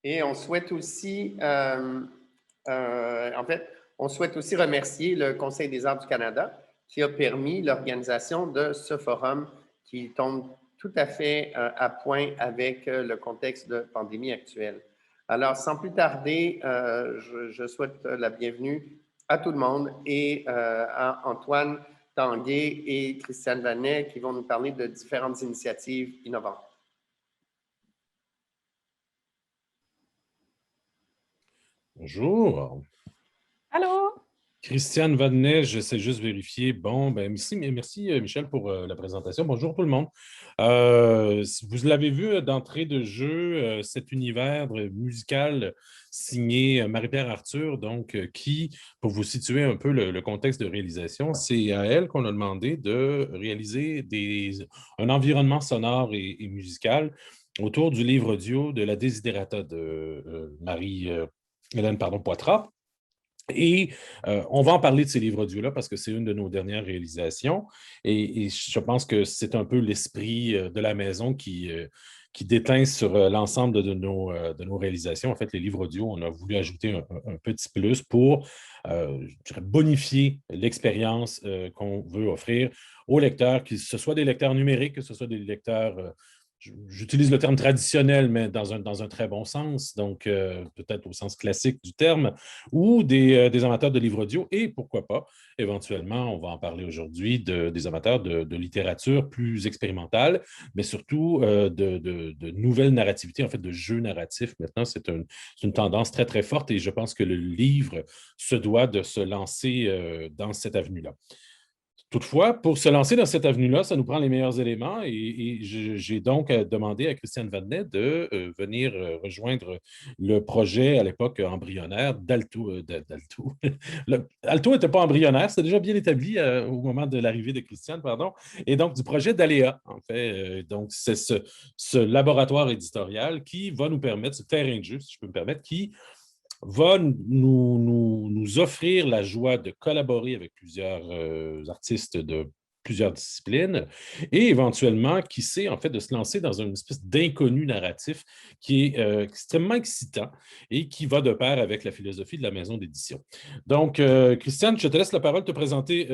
Et on souhaite aussi, en fait, on souhaite aussi remercier le Conseil des arts du Canada qui a permis l'organisation de ce forum qui tombe tout à fait à point avec le contexte de pandémie actuelle. Alors, sans plus tarder, je souhaite la bienvenue à tout le monde et à Antoine Tanguay et Christiane Vanet qui vont nous parler de différentes initiatives innovantes. Bonjour. Allô? Christiane Vadenet, je sais juste vérifier. Bon, ben merci Michel pour la présentation. Bonjour tout le monde. Vous l'avez vu d'entrée de jeu, cet univers musical signé Marie-Pierre Arthur, donc qui, pour vous situer un peu le contexte de réalisation, c'est à elle qu'on a demandé de réaliser un environnement sonore et musical autour du livre audio de La Desiderata de Marie-Hélène Poitras. Et on va en parler de ces livres audio-là parce que c'est une de nos dernières réalisations. Et je pense que c'est un peu l'esprit de la maison qui déteint sur l'ensemble de nos réalisations. En fait, les livres audio, on a voulu ajouter un petit plus pour je dirais, bonifier l'expérience qu'on veut offrir aux lecteurs, que ce soit des lecteurs numériques, que ce soit des lecteurs j'utilise le terme traditionnel, mais dans un très bon sens, donc peut-être au sens classique du terme, ou des amateurs de livres audio, et pourquoi pas, éventuellement, on va en parler aujourd'hui, des amateurs de littérature plus expérimentale, mais surtout de nouvelles narrativités, en fait, de jeux narratifs. Maintenant, c'est une tendance très, très forte, et je pense que le livre se doit de se lancer dans cette avenue-là. Toutefois, pour se lancer dans cette avenue-là, ça nous prend les meilleurs éléments et j'ai donc demandé à Christiane Vadenet de venir rejoindre le projet à l'époque embryonnaire d'Alto. d'Alto. Alto n'était pas embryonnaire, c'était déjà bien établi au moment de l'arrivée de Christiane, pardon, et donc du projet d'Aléa, en fait. Donc, c'est ce laboratoire éditorial qui va nous permettre, ce terrain de jeu, si je peux me permettre, qui va nous offrir la joie de collaborer avec plusieurs artistes de plusieurs disciplines et éventuellement, qui sait, en fait, de se lancer dans une espèce d'inconnu narratif qui est extrêmement excitant et qui va de pair avec la philosophie de la maison d'édition. Donc, Christiane, je te laisse la parole te présenter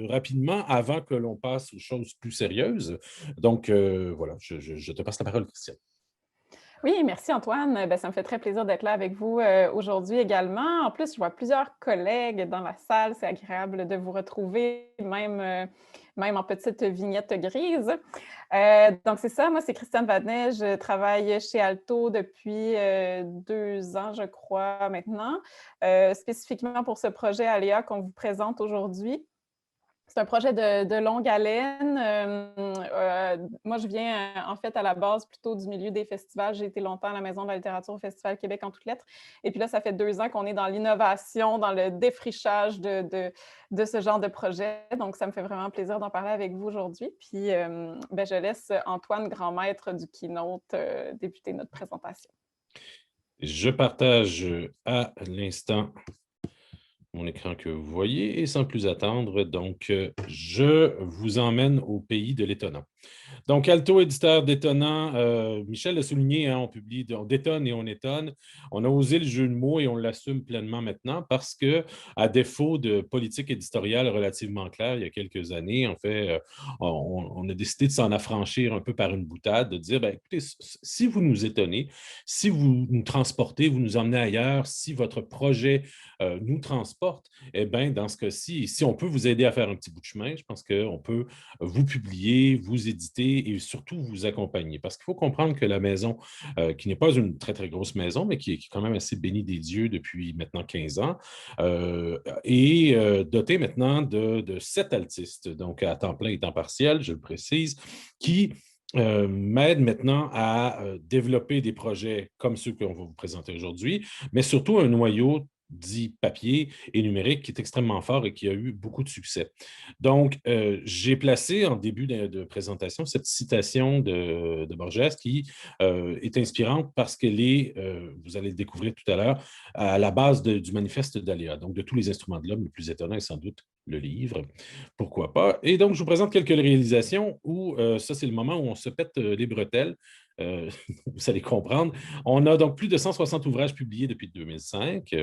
rapidement avant que l'on passe aux choses plus sérieuses. Donc, voilà, je te passe la parole, Christiane. Oui, merci Antoine. Ça me fait très plaisir d'être là avec vous aujourd'hui également. En plus, je vois plusieurs collègues dans la salle. C'est agréable de vous retrouver, même en petite vignette grise. Donc, c'est ça. Moi, c'est Christiane Vadnet. Je travaille chez Alto depuis 2 ans, je crois, maintenant, spécifiquement pour ce projet Aléa qu'on vous présente aujourd'hui. C'est un projet de longue haleine. Moi, je viens en fait à la base plutôt du milieu des festivals. J'ai été longtemps à la Maison de la littérature au Festival Québec en toutes lettres. Et puis là, ça fait 2 ans qu'on est dans l'innovation, dans le défrichage de ce genre de projet. Donc, ça me fait vraiment plaisir d'en parler avec vous aujourd'hui. Puis, je laisse Antoine, grand maître du keynote, débuter notre présentation. Je partage à l'instant mon écran que vous voyez et sans plus attendre, donc, je vous emmène au pays de l'étonnant. Donc, Alto, éditeur d'étonnant, Michel l'a souligné, hein, on détonne et on étonne. On a osé le jeu de mots et on l'assume pleinement maintenant parce que, à défaut de politique éditoriale relativement claire il y a quelques années, en fait, on a décidé de s'en affranchir un peu par une boutade, de dire, ben, écoutez, si vous nous étonnez, si vous nous transportez, vous nous emmenez ailleurs, si votre projet nous transporte, eh bien, dans ce cas-ci, si on peut vous aider à faire un petit bout de chemin, je pense qu'on peut vous publier, vous éditer et surtout vous accompagner. Parce qu'il faut comprendre que la maison, qui n'est pas une très, très grosse maison, mais qui est quand même assez bénie des dieux depuis maintenant 15 ans, est dotée maintenant de 7 altistes, donc à temps plein et temps partiel, je le précise, qui m'aident maintenant à développer des projets comme ceux qu'on va vous présenter aujourd'hui, mais surtout un noyau dit papier et numérique, qui est extrêmement fort et qui a eu beaucoup de succès. Donc, j'ai placé en début de présentation cette citation de Borges qui est inspirante parce qu'elle est, vous allez le découvrir tout à l'heure, à la base du manifeste d'Aléa. Donc, de tous les instruments de l'homme, le plus étonnant est sans doute le livre. Pourquoi pas? Et donc, je vous présente quelques réalisations où, ça, c'est le moment où on se pète les bretelles. Vous allez comprendre. On a donc plus de 160 ouvrages publiés depuis 2005,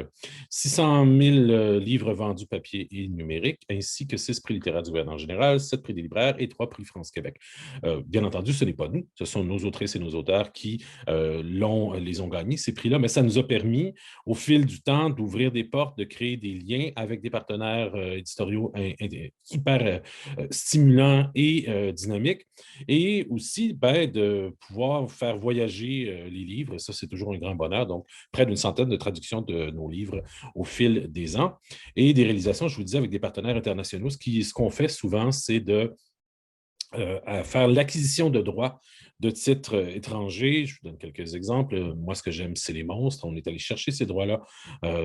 600 000 livres vendus papier et numérique, ainsi que 6 prix littéraires du gouvernement en général, 7 prix des libraires et 3 prix France-Québec. Bien entendu, ce n'est pas nous, ce sont nos autrices et nos auteurs qui les ont gagnés, ces prix-là, mais ça nous a permis, au fil du temps, d'ouvrir des portes, de créer des liens avec des partenaires éditoriaux hyper stimulants et dynamiques, et aussi de pouvoir faire voyager les livres. Ça, c'est toujours un grand bonheur. Donc, près d'une centaine de traductions de nos livres au fil des ans. Et des réalisations, je vous disais, avec des partenaires internationaux. Ce qu'on fait souvent, c'est de faire l'acquisition de droits de titres étrangers. Je vous donne quelques exemples. Moi, ce que j'aime, c'est Les Monstres. On est allé chercher ces droits-là.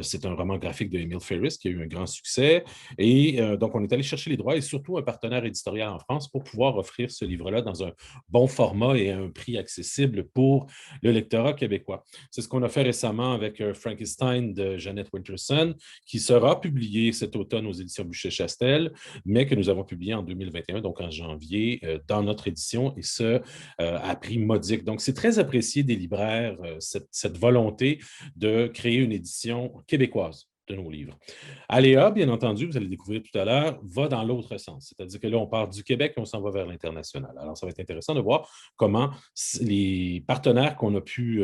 C'est un roman graphique de Emile Ferris qui a eu un grand succès. Et donc, on est allé chercher les droits et surtout un partenaire éditorial en France pour pouvoir offrir ce livre-là dans un bon format et à un prix accessible pour le lectorat québécois. C'est ce qu'on a fait récemment avec Frankenstein de Jeannette Winterson, qui sera publié cet automne aux éditions Buchet-Chastel, mais que nous avons publié en 2021, donc en janvier, dans notre édition, et ce, à prix modique. Donc, c'est très apprécié des libraires, cette volonté de créer une édition québécoise de nos livres. Aléa, bien entendu, vous allez le découvrir tout à l'heure, va dans l'autre sens. C'est-à-dire que là, on part du Québec et on s'en va vers l'international. Alors, ça va être intéressant de voir comment les partenaires qu'on a pu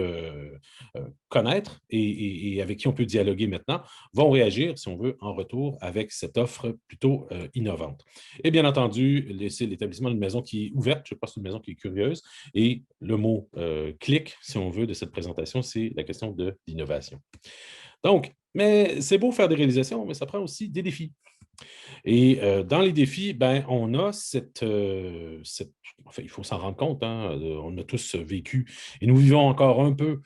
connaître et avec qui on peut dialoguer maintenant vont réagir, si on veut, en retour avec cette offre plutôt innovante. Et bien entendu, c'est l'établissement d'une maison qui est ouverte. Je pense que c'est une maison qui est curieuse. Et le mot clic, si on veut, de cette présentation, c'est la question de l'innovation. Donc, mais c'est beau faire des réalisations, mais ça prend aussi des défis. Et dans les défis, on a enfin, il faut s'en rendre compte, hein, on a tous vécu et nous vivons encore un peu,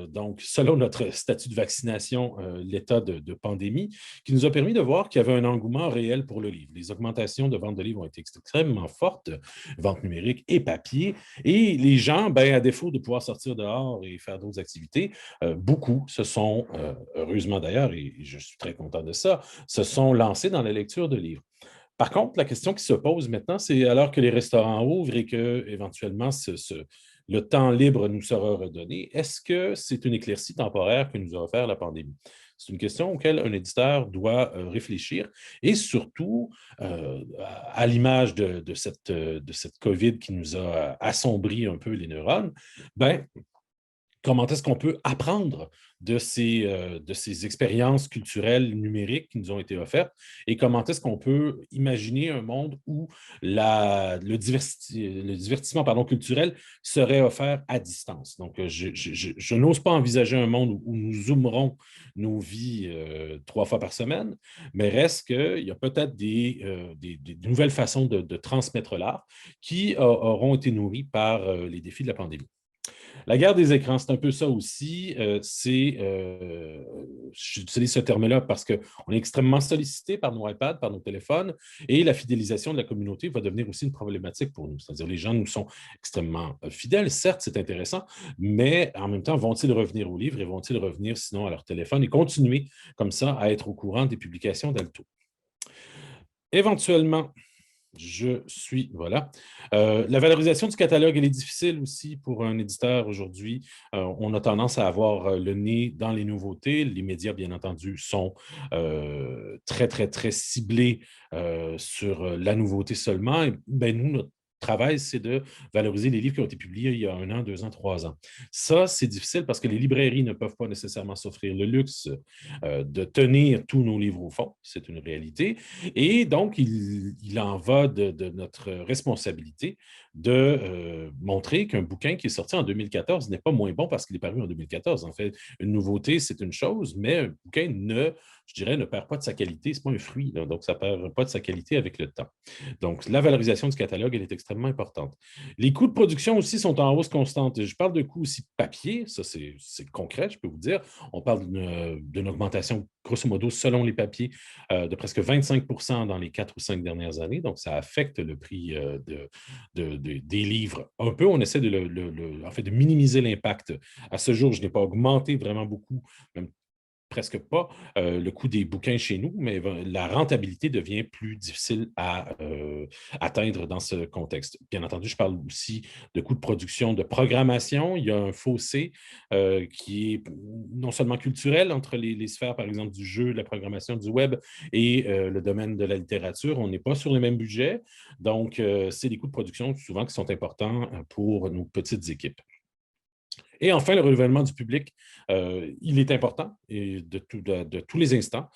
donc selon notre statut de vaccination, l'état de pandémie, qui nous a permis de voir qu'il y avait un engouement réel pour le livre. Les augmentations de vente de livres ont été extrêmement fortes, vente numérique et papier, et les gens, à défaut de pouvoir sortir dehors et faire d'autres activités, beaucoup se sont, heureusement d'ailleurs, et je suis très content de ça, se sont lancés dans la lecture de livres. Par contre, la question qui se pose maintenant, c'est alors que les restaurants ouvrent et que, éventuellement, le temps libre nous sera redonné, est-ce que c'est une éclaircie temporaire que nous a offert la pandémie? C'est une question auquel un éditeur doit réfléchir et surtout, à l'image de cette COVID qui nous a assombri un peu les neurones, ben, comment est-ce qu'on peut apprendre de ces expériences culturelles numériques qui nous ont été offertes et comment est-ce qu'on peut imaginer un monde où le divertissement pardon, culturel serait offert à distance. Donc, je n'ose pas envisager un monde où nous zoomerons nos vies 3 fois par semaine, mais reste qu'il y a peut-être des nouvelles façons de transmettre l'art qui auront été nourries par les défis de la pandémie. La guerre des écrans, c'est un peu ça aussi. J'utilise ce terme-là parce qu'on est extrêmement sollicité par nos iPads, par nos téléphones, et la fidélisation de la communauté va devenir aussi une problématique pour nous. C'est-à-dire les gens nous sont extrêmement fidèles. Certes, c'est intéressant, mais en même temps, vont-ils revenir au livre et vont-ils revenir sinon à leur téléphone et continuer comme ça à être au courant des publications d'Alto? Éventuellement, voilà. La valorisation du catalogue, elle est difficile aussi pour un éditeur aujourd'hui. On a tendance à avoir le nez dans les nouveautés. Les médias, bien entendu, sont très, très, très ciblés sur la nouveauté seulement. Et, ben, nous, notre travail, c'est de valoriser les livres qui ont été publiés il y a 1 an, 2 ans, 3 ans. Ça, c'est difficile parce que les librairies ne peuvent pas nécessairement s'offrir le luxe de tenir tous nos livres au fond. C'est une réalité. Et donc, il en va de notre responsabilité de montrer qu'un bouquin qui est sorti en 2014 n'est pas moins bon parce qu'il est paru en 2014. En fait, une nouveauté, c'est une chose, mais un bouquin je dirais, ne perd pas de sa qualité. Ce n'est pas un fruit, là, donc ça ne perd pas de sa qualité avec le temps. Donc, la valorisation du catalogue, elle est extrêmement importante. Les coûts de production aussi sont en hausse constante. Je parle de coûts aussi papier, ça c'est concret, je peux vous dire. On parle d'une augmentation, grosso modo, selon les papiers, de presque 25% dans les 4 ou 5 dernières années. Donc, ça affecte le prix des livres un peu. On essaie en fait, de minimiser l'impact. À ce jour, je n'ai pas augmenté vraiment beaucoup, même presque pas le coût des bouquins chez nous, mais la rentabilité devient plus difficile à atteindre dans ce contexte. Bien entendu, je parle aussi de coûts de production, de programmation. Il y a un fossé qui est non seulement culturel entre les sphères, par exemple, du jeu, de la programmation, du web et le domaine de la littérature. On n'est pas sur les mêmes budgets. Donc, c'est des coûts de production souvent qui sont importants pour nos petites équipes. Et enfin, le renouvellement du public, il est important et de tous les instants,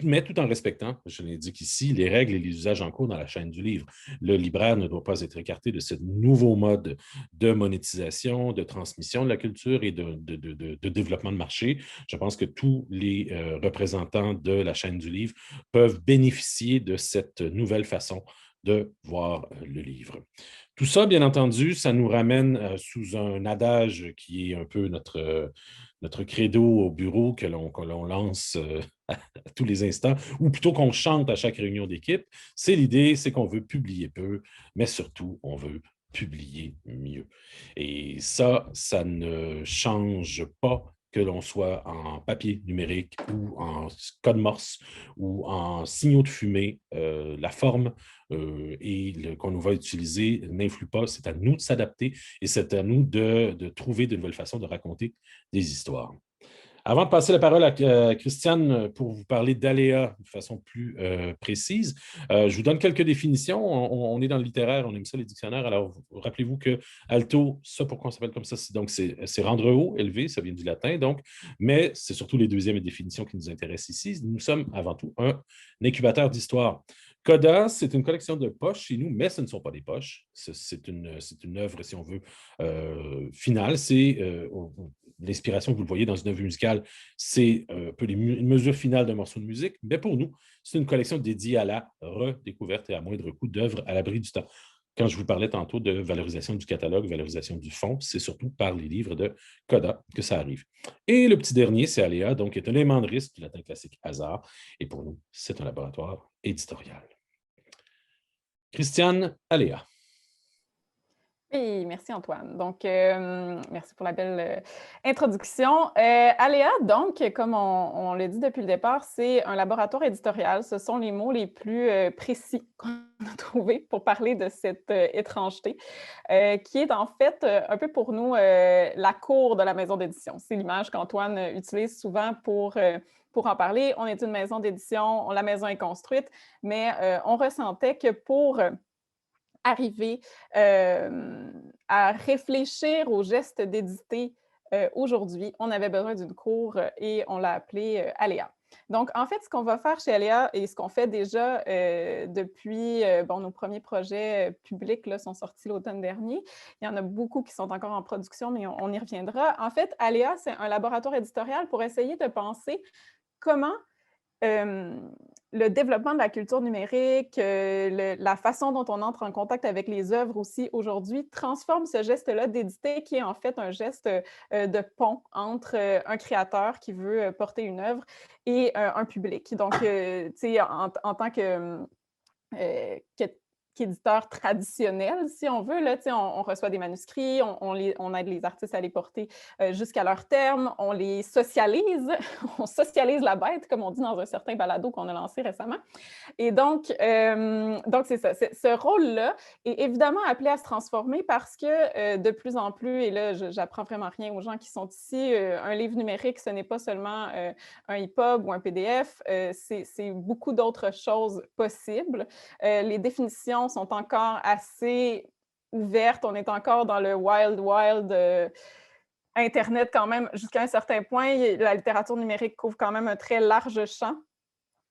mais tout en respectant, je l'indique ici, les règles et les usages en cours dans la chaîne du livre. Le libraire ne doit pas être écarté de ce nouveau mode de monétisation, de transmission de la culture et de développement de marché. Je pense que tous les représentants de la chaîne du livre peuvent bénéficier de cette nouvelle façon de voir le livre. Tout ça, bien entendu, ça nous ramène sous un adage qui est un peu notre credo au bureau que l'on lance à tous les instants, ou plutôt qu'on chante à chaque réunion d'équipe. C'est l'idée, c'est qu'on veut publier peu, mais surtout, on veut publier mieux. Et ça ne change pas que l'on soit en papier numérique ou en code Morse ou en signaux de fumée. La forme qu'on nous va utiliser n'influe pas. C'est à nous de s'adapter et c'est à nous de trouver de nouvelles façons de raconter des histoires. Avant de passer la parole à Christiane pour vous parler d'aléas de façon plus précise, je vous donne quelques définitions. On est dans le littéraire, on aime ça les dictionnaires. Alors, rappelez-vous que alto, ça, pourquoi on s'appelle comme ça? Donc, c'est rendre haut, élevé, ça vient du latin, donc, mais c'est surtout les deuxièmes définitions qui nous intéressent ici. Nous sommes avant tout un incubateur d'histoire. Coda, c'est une collection de poches chez nous, mais ce ne sont pas des poches. C'est une œuvre, si on veut, finale. C'est l'inspiration, vous le voyez dans une œuvre musicale, c'est un peu une mesure finale d'un morceau de musique, mais pour nous, c'est une collection dédiée à la redécouverte et à moindre coût d'œuvres à l'abri du temps. Quand je vous parlais tantôt de valorisation du catalogue, valorisation du fond, c'est surtout par les livres de Coda que ça arrive. Et le petit dernier, c'est Aléa, donc est un élément de risque du latin classique hasard. Et pour nous, c'est un laboratoire éditorial. Christiane, Aléa. Oui, merci Antoine. Donc, merci pour la belle introduction. Aléa, donc, comme on l'a dit depuis le départ, c'est un laboratoire éditorial. Ce sont les mots les plus précis qu'on a trouvés pour parler de cette étrangeté, qui est en fait un peu pour nous la cour de la maison d'édition. C'est l'image qu'Antoine utilise souvent pour en parler. On est une maison d'édition, la maison est construite, mais on ressentait que pour arriver à réfléchir au geste d'éditer aujourd'hui, on avait besoin d'une cour et on l'a appelée Aléa. Donc, en fait, ce qu'on va faire chez Aléa et ce qu'on fait déjà depuis nos premiers projets publics là, sont sortis l'automne dernier. Il y en a beaucoup qui sont encore en production, mais on y reviendra. En fait, Aléa, c'est un laboratoire éditorial pour essayer de penser comment le développement de la culture numérique, la façon dont on entre en contact avec les œuvres aussi aujourd'hui transforme ce geste-là d'éditer qui est en fait un geste de pont entre un créateur qui veut porter une œuvre et un public. Donc, tu sais, en tant qu'éditeur traditionnel, si on veut, là, on reçoit des manuscrits, on aide les artistes à les porter jusqu'à leur terme, on les socialise, on socialise la bête, comme on dit dans un certain balado qu'on a lancé récemment. Et donc c'est ça. Ce rôle-là est évidemment appelé à se transformer parce que de plus en plus, et là, j'apprends vraiment rien aux gens qui sont ici, un livre numérique, ce n'est pas seulement un EPUB ou un PDF, c'est beaucoup d'autres choses possibles. Les définitions sont encore assez ouvertes. On est encore dans le wild Internet quand même jusqu'à un certain point. La littérature numérique couvre quand même un très large champ.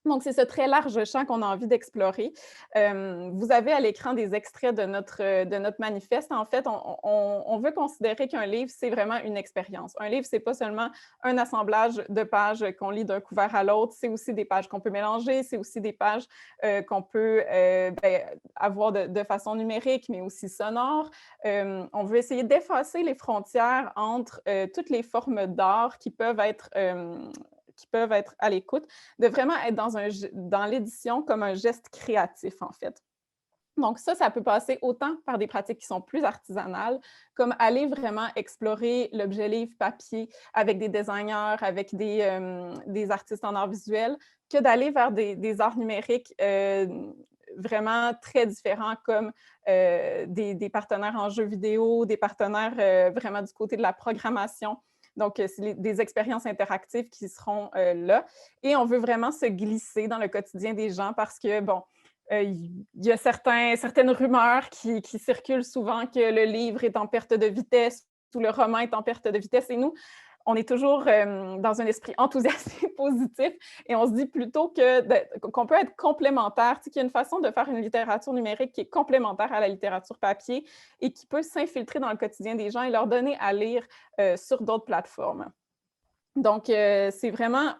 Donc, c'est ce très large champ qu'on a envie d'explorer. Vous avez à l'écran des extraits de notre manifeste. En fait, on veut considérer qu'un livre, c'est vraiment une expérience. Un livre, ce n'est pas seulement un assemblage de pages qu'on lit d'un couvert à l'autre, c'est aussi des pages qu'on peut mélanger, c'est aussi des pages qu'on peut avoir de façon numérique, mais aussi sonore. On veut essayer d'effacer les frontières entre toutes les formes d'art qui peuvent être à l'écoute, de vraiment être dans l'édition comme un geste créatif, en fait. Donc ça peut passer autant par des pratiques qui sont plus artisanales, comme aller vraiment explorer l'objet livre papier avec des designers, avec des artistes en art visuel, que d'aller vers des arts numériques vraiment très différents, comme des partenaires en jeux vidéo, des partenaires vraiment du côté de la programmation. Donc, c'est des expériences interactives qui seront là. Et on veut vraiment se glisser dans le quotidien des gens parce que, bon, il y a certaines rumeurs qui circulent souvent que le livre est en perte de vitesse ou le roman est en perte de vitesse. Et nous, on est toujours dans un esprit enthousiaste et positif et on se dit plutôt qu'on peut être complémentaire, qu'il y a une façon de faire une littérature numérique qui est complémentaire à la littérature papier et qui peut s'infiltrer dans le quotidien des gens et leur donner à lire sur d'autres plateformes. Donc, c'est vraiment,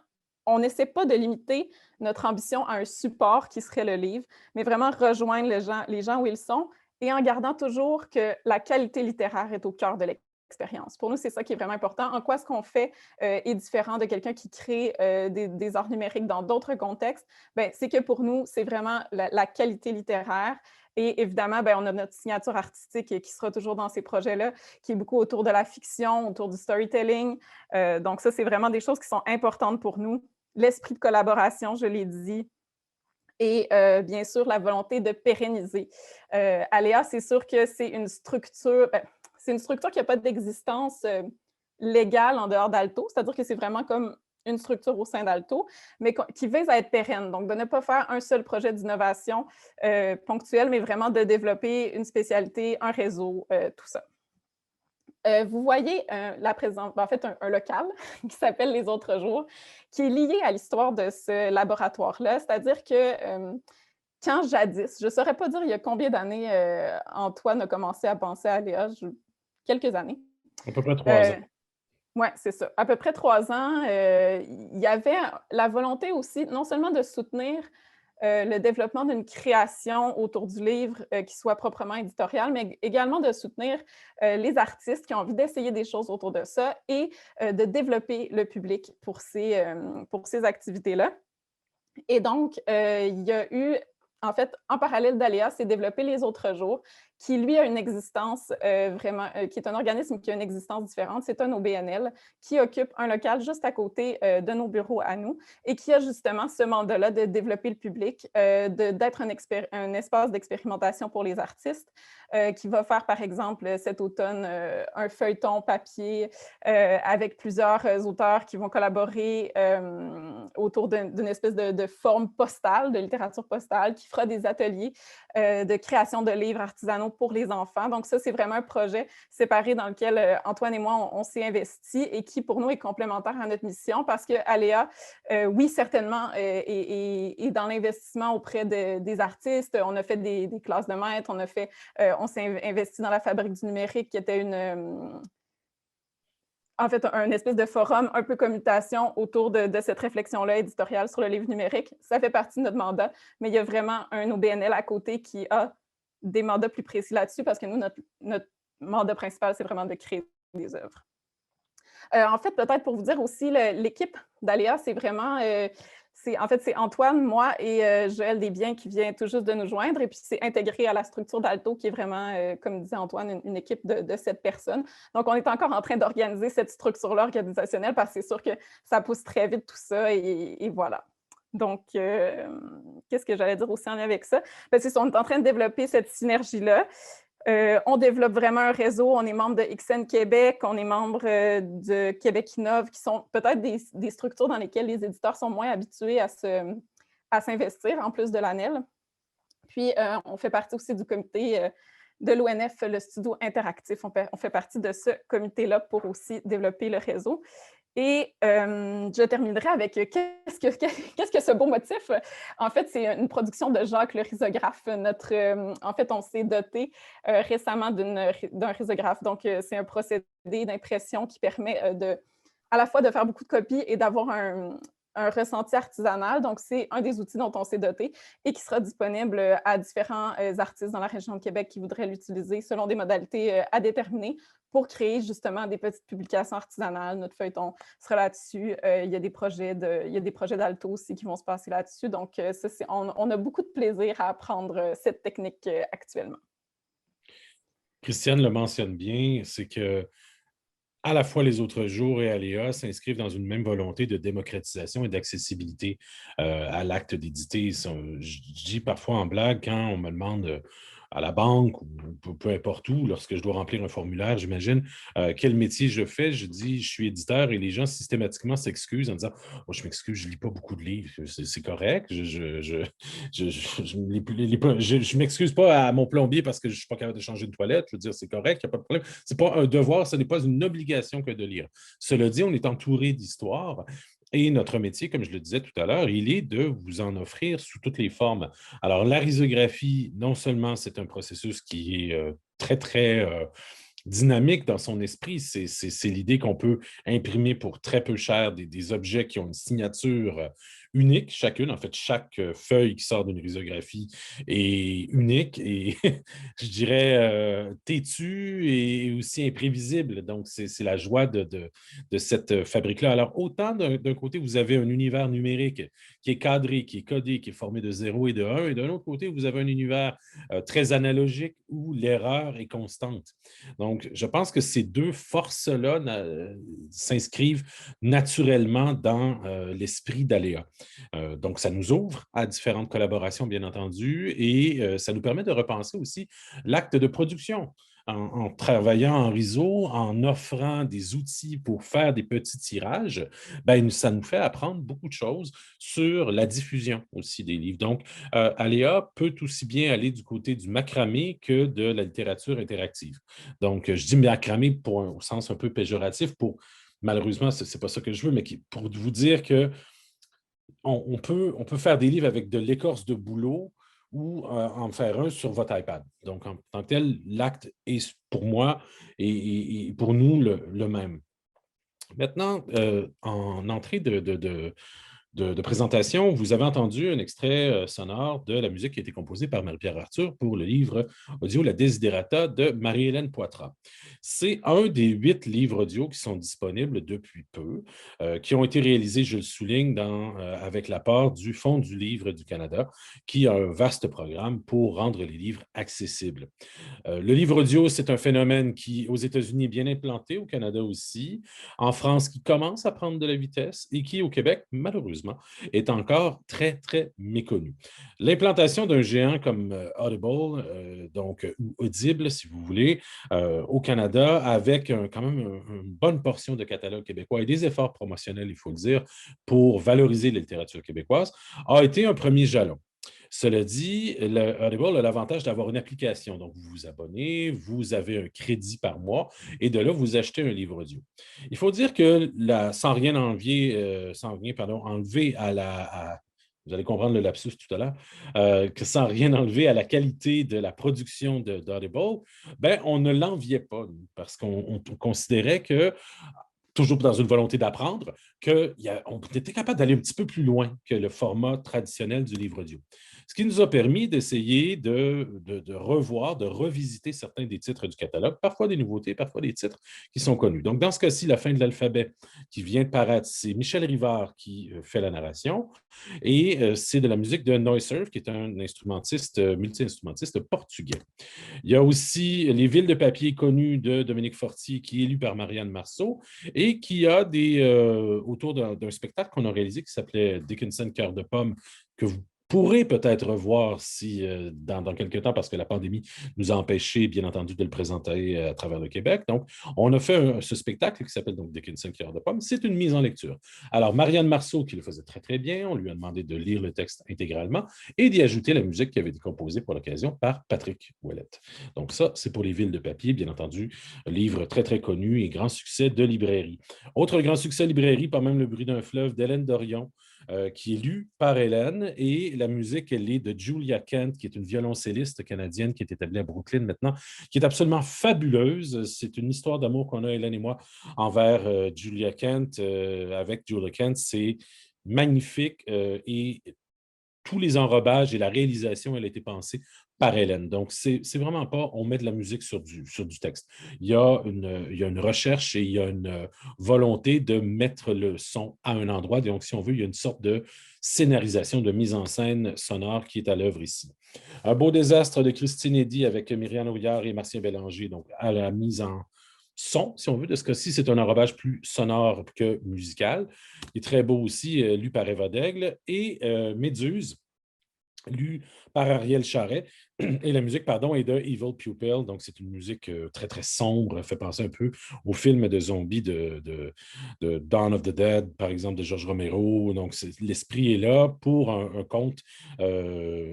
on n'essaie pas de limiter notre ambition à un support qui serait le livre, mais vraiment rejoindre les gens où ils sont et en gardant toujours que la qualité littéraire est au cœur de l'expérience. Pour nous, c'est ça qui est vraiment important. En quoi ce qu'on fait est différent de quelqu'un qui crée des arts numériques dans d'autres contextes? C'est que pour nous, c'est vraiment la qualité littéraire. Et évidemment, on a notre signature artistique qui sera toujours dans ces projets-là, qui est beaucoup autour de la fiction, autour du storytelling. Donc ça, c'est vraiment des choses qui sont importantes pour nous. L'esprit de collaboration, je l'ai dit, et bien sûr, la volonté de pérenniser. Aléa, c'est sûr que c'est une structure qui n'a pas d'existence légale en dehors d'Alto, c'est-à-dire que c'est vraiment comme une structure au sein d'Alto, mais qui vise à être pérenne. Donc, de ne pas faire un seul projet d'innovation ponctuel, mais vraiment de développer une spécialité, un réseau, tout ça. Vous voyez en fait un local qui s'appelle Les Autres Jours, qui est lié à l'histoire de ce laboratoire-là, c'est-à-dire que quand jadis, je ne saurais pas dire il y a combien d'années Antoine a commencé à penser à Aléa, quelques années. À peu près 3 ans. Oui, c'est ça. À peu près 3 ans, il y avait la volonté aussi, non seulement de soutenir le développement d'une création autour du livre qui soit proprement éditoriale, mais également de soutenir les artistes qui ont envie d'essayer des choses autour de ça et de développer le public pour ces activités-là. Et donc, il y a eu, en fait, en parallèle d'Aléa, s'est développé Les Autres Jours, qui, lui, a une existence vraiment, qui est un organisme qui a une existence différente. C'est un OBNL qui occupe un local juste à côté de nos bureaux à nous et qui a justement ce mandat-là de développer le public, d'être un espace d'expérimentation pour les artistes, qui va faire, par exemple, cet automne, un feuilleton papier avec plusieurs auteurs qui vont collaborer autour d'une espèce de forme postale, de littérature postale, qui fera des ateliers de création de livres artisanaux pour les enfants. Donc ça, c'est vraiment un projet séparé dans lequel Antoine et moi, on s'est investis et qui, pour nous, est complémentaire à notre mission parce que Aléa, oui, certainement, est dans l'investissement auprès des artistes. On a fait des classes de maîtres, on s'est investi dans la Fabrique du numérique, qui était en fait, un espèce de forum un peu commutation autour de cette réflexion-là éditoriale sur le livre numérique. Ça fait partie de notre mandat, mais il y a vraiment un OBNL à côté qui a des mandats plus précis là-dessus parce que nous, notre mandat principal, c'est vraiment de créer des œuvres. En fait, peut-être pour vous dire aussi, l'équipe d'Aléa, c'est vraiment... en fait, c'est Antoine, moi et Joël Desbiens qui vient tout juste de nous joindre. Et puis, c'est intégré à la structure d'Alto qui est vraiment, comme disait Antoine, une équipe de 7 personnes. Donc, on est encore en train d'organiser cette structure-là organisationnelle parce que c'est sûr que ça pousse très vite tout ça et voilà. Donc, qu'est-ce que j'allais dire aussi en lien avec ça? C'est ça, on est en train de développer cette synergie-là. On développe vraiment un réseau. On est membre de XN Québec, on est membre de Québec Innove, qui sont peut-être des structures dans lesquelles les éditeurs sont moins habitués à s'investir, en plus de l'ANEL. Puis, on fait partie aussi du comité de l'ONF, le studio interactif. On fait partie de ce comité-là pour aussi développer le réseau. Et je terminerai avec qu'est-ce que ce beau motif? En fait, c'est une production de Jacques le risographe. En fait, on s'est doté récemment d'un risographe. Donc, c'est un procédé d'impression qui permet à la fois de faire beaucoup de copies et d'avoir un ressenti artisanal. Donc, c'est un des outils dont on s'est doté et qui sera disponible à différents artistes dans la région de Québec qui voudraient l'utiliser selon des modalités à déterminer pour créer justement des petites publications artisanales. Notre feuilleton sera là-dessus. Il y a des projets d'Alto aussi qui vont se passer là-dessus. Donc, on a beaucoup de plaisir à apprendre cette technique actuellement. Christiane le mentionne bien, c'est que à la fois les autres jours et Aléa s'inscrivent dans une même volonté de démocratisation et d'accessibilité à l'acte d'éditer. Je dis parfois en blague, quand on me demande à la banque ou peu importe où, lorsque je dois remplir un formulaire, j'imagine, quel métier je fais, je dis je suis éditeur et les gens systématiquement s'excusent en disant oh, je m'excuse, je ne lis pas beaucoup de livres, c'est correct, je m'excuse pas à mon plombier parce que je ne suis pas capable de changer une toilette, je veux dire c'est correct, il n'y a pas de problème. Ce n'est pas un devoir, ce n'est pas une obligation que de lire. Cela dit, on est entouré d'histoires. Et notre métier, comme je le disais tout à l'heure, il est de vous en offrir sous toutes les formes. Alors, la risographie, non seulement c'est un processus qui est très, très dynamique dans son esprit, c'est l'idée qu'on peut imprimer pour très peu cher des objets qui ont une signature unique, chacune. En fait, chaque feuille qui sort d'une risographie est unique et, je dirais, têtue et aussi imprévisible. Donc, c'est la joie de cette fabrique-là. Alors, autant d'un côté, vous avez un univers numérique qui est cadré, qui est codé, qui est formé de 0 et de 1, et d'un autre côté, vous avez un univers très analogique où l'erreur est constante. Donc, je pense que ces deux forces-là s'inscrivent naturellement dans l'esprit d'Aléa. Donc, ça nous ouvre à différentes collaborations, bien entendu, et ça nous permet de repenser aussi l'acte de production. En travaillant en réseau, en offrant des outils pour faire des petits tirages, ben, ça nous fait apprendre beaucoup de choses sur la diffusion aussi des livres. Donc, Aléa peut aussi bien aller du côté du macramé que de la littérature interactive. Donc, je dis macramé au sens un peu péjoratif, malheureusement, ce n'est pas ça que je veux, mais pour vous dire que on peut faire des livres avec de l'écorce de bouleau ou en faire un sur votre iPad. Donc, en tant que tel, l'acte est pour moi et pour nous le même. Maintenant, en entrée de présentation, vous avez entendu un extrait sonore de la musique qui a été composée par Marie-Pierre Arthur pour le livre audio La Desiderata de Marie-Hélène Poitras. C'est un des 8 livres audio qui sont disponibles depuis peu, qui ont été réalisés, je le souligne, avec l'apport du Fonds du livre du Canada, qui a un vaste programme pour rendre les livres accessibles. Le livre audio, c'est un phénomène qui, aux États-Unis, est bien implanté, au Canada aussi, en France, qui commence à prendre de la vitesse et qui, au Québec, malheureusement, est encore très, très méconnu. L'implantation d'un géant comme Audible, ou Audible, si vous voulez, au Canada, avec quand même une bonne portion de catalogue québécois et des efforts promotionnels, il faut le dire, pour valoriser la littérature québécoise, a été un premier jalon. Cela dit, Audible a l'avantage d'avoir une application. Donc, vous vous abonnez, vous avez un crédit par mois et de là, vous achetez un livre audio. Il faut dire que sans rien enlever vous allez comprendre le lapsus tout à l'heure, que sans rien enlever à la qualité de la production d'Audible, ben, on ne l'enviait pas parce qu'on considérait que toujours dans une volonté d'apprendre, qu'on était capable d'aller un petit peu plus loin que le format traditionnel du livre audio. Ce qui nous a permis d'essayer de revoir, de revisiter certains des titres du catalogue, parfois des nouveautés, parfois des titres qui sont connus. Donc, dans ce cas-ci, La fin de l'alphabet qui vient de paraître, c'est Michel Rivard qui fait la narration et c'est de la musique de Noiserve, qui est un instrumentiste, multi-instrumentiste portugais. Il y a aussi Les villes de papier connues de Dominique Fortier, qui est lu par Marianne Marceau et qui a autour d'un spectacle qu'on a réalisé qui s'appelait Dickinson Cœur de pomme, que vous pourrez peut-être revoir dans quelques temps, parce que la pandémie nous a empêché, bien entendu, de le présenter à travers le Québec. Donc, on a fait ce spectacle qui s'appelle donc Dickinson Cœur de pomme. C'est une mise en lecture. Alors, Marianne Marceau, qui le faisait très, très bien, on lui a demandé de lire le texte intégralement et d'y ajouter la musique qui avait été composée pour l'occasion par Patrick Ouellette. Donc, ça, c'est pour Les villes de papier, bien entendu, livre très, très connu et grand succès de librairie. Autre grand succès librairie, pas même Le bruit d'un fleuve d'Hélène Dorion, qui est lu par Hélène, et la musique, elle est de Julia Kent, qui est une violoncelliste canadienne qui est établie à Brooklyn maintenant, qui est absolument fabuleuse. C'est une histoire d'amour qu'on a, Hélène et moi, envers Julia Kent. Avec Julia Kent, c'est magnifique et tous les enrobages et la réalisation, elle a été pensée par Hélène. Donc, c'est vraiment pas, on met de la musique sur du texte. Il y a une recherche et il y a une volonté de mettre le son à un endroit. Donc, si on veut, il y a une sorte de scénarisation, de mise en scène sonore qui est à l'œuvre ici. Un beau désastre de Christine Eddy avec Myriam Houillard et Martien Bélanger, donc à la mise en son, si on veut. De ce cas-ci, c'est un enrobage plus sonore que musical. Il est très beau aussi, lu par Eva Daigle. Et Méduse, lu par Ariel Charret. Et la musique, pardon, est de Evil Pupil. Donc, c'est une musique très, très sombre, fait penser un peu au film de zombies de Dawn of the Dead, par exemple, de George Romero. Donc, l'esprit est là pour un conte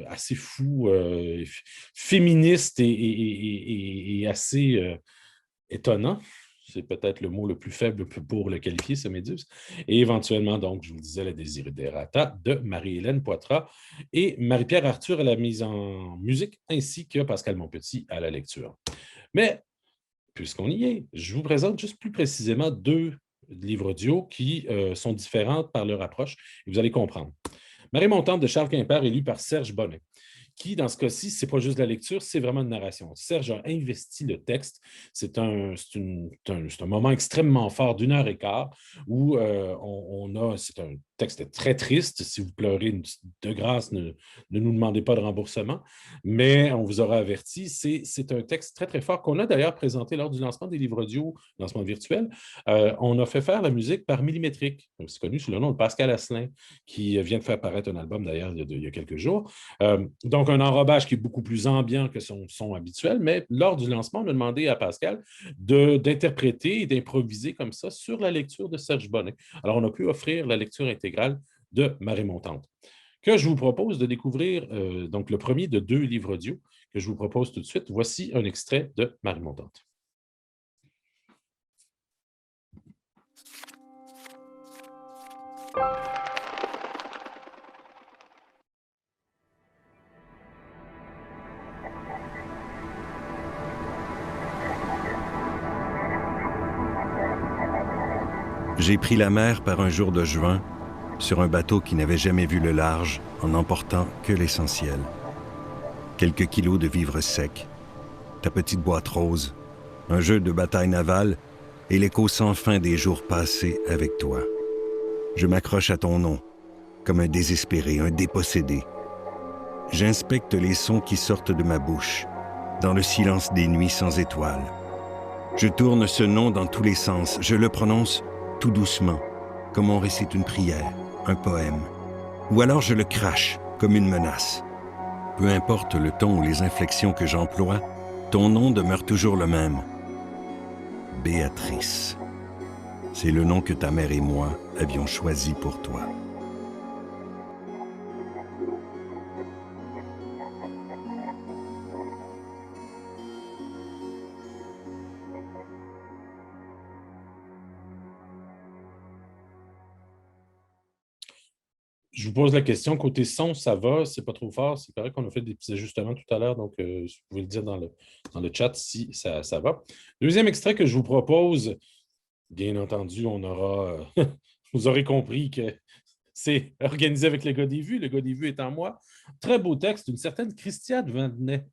assez fou, féministe et assez étonnant. C'est peut-être le mot le plus faible pour le qualifier, ce Méduse. Et éventuellement, donc, je vous le disais, La Desiderata de Marie-Hélène Poitras et Marie-Pierre Arthur à la mise en musique, ainsi que Pascal Monpetit à la lecture. Mais, puisqu'on y est, je vous présente juste plus précisément 2 livres audio qui sont différents par leur approche, et vous allez comprendre. Marée montante de Charles Quimper est lu par Serge Bonnet, qui, dans ce cas-ci, ce n'est pas juste la lecture, c'est vraiment une narration. Serge a investi le texte. C'est un moment extrêmement fort d'1h15 où c'est un texte très triste. Si vous pleurez, de grâce, ne nous demandez pas de remboursement, mais on vous aura averti. C'est un texte très, très fort qu'on a d'ailleurs présenté lors du lancement des livres audio, lancement virtuel. On a fait faire la musique par Millimétrique. C'est connu sous le nom de Pascal Asselin, qui vient de faire paraître un album d'ailleurs il y a quelques jours. Donc, un enrobage qui est beaucoup plus ambiant que son son habituel, mais lors du lancement, on a demandé à Pascal d'interpréter et d'improviser comme ça sur la lecture de Serge Bonnet. Alors, on a pu offrir la lecture intégrale de Marée montante, que je vous propose de découvrir, donc le premier de 2 livres audio que je vous propose tout de suite. Voici un extrait de Marée montante. J'ai pris la mer par un jour de juin, sur un bateau qui n'avait jamais vu le large en n'emportant que l'essentiel. Quelques kilos de vivres secs, ta petite boîte rose, un jeu de bataille navale et l'écho sans fin des jours passés avec toi. Je m'accroche à ton nom, comme un désespéré, un dépossédé. J'inspecte les sons qui sortent de ma bouche, dans le silence des nuits sans étoiles. Je tourne ce nom dans tous les sens, je le prononce tout doucement, comme on récite une prière, un poème. Ou alors je le crache, comme une menace. Peu importe le ton ou les inflexions que j'emploie, ton nom demeure toujours le même. Béatrice. C'est le nom que ta mère et moi avions choisi pour toi. Je vous pose la question, côté son, ça va, c'est pas trop fort, c'est correct qu'on a fait des petits ajustements tout à l'heure, donc vous pouvez le dire dans le chat si ça va. Deuxième extrait que je vous propose, bien entendu, on aura, vous aurez compris que c'est organisé avec le gars des vues, le gars des vues étant moi. Très beau texte d'une certaine Christiane Vanet.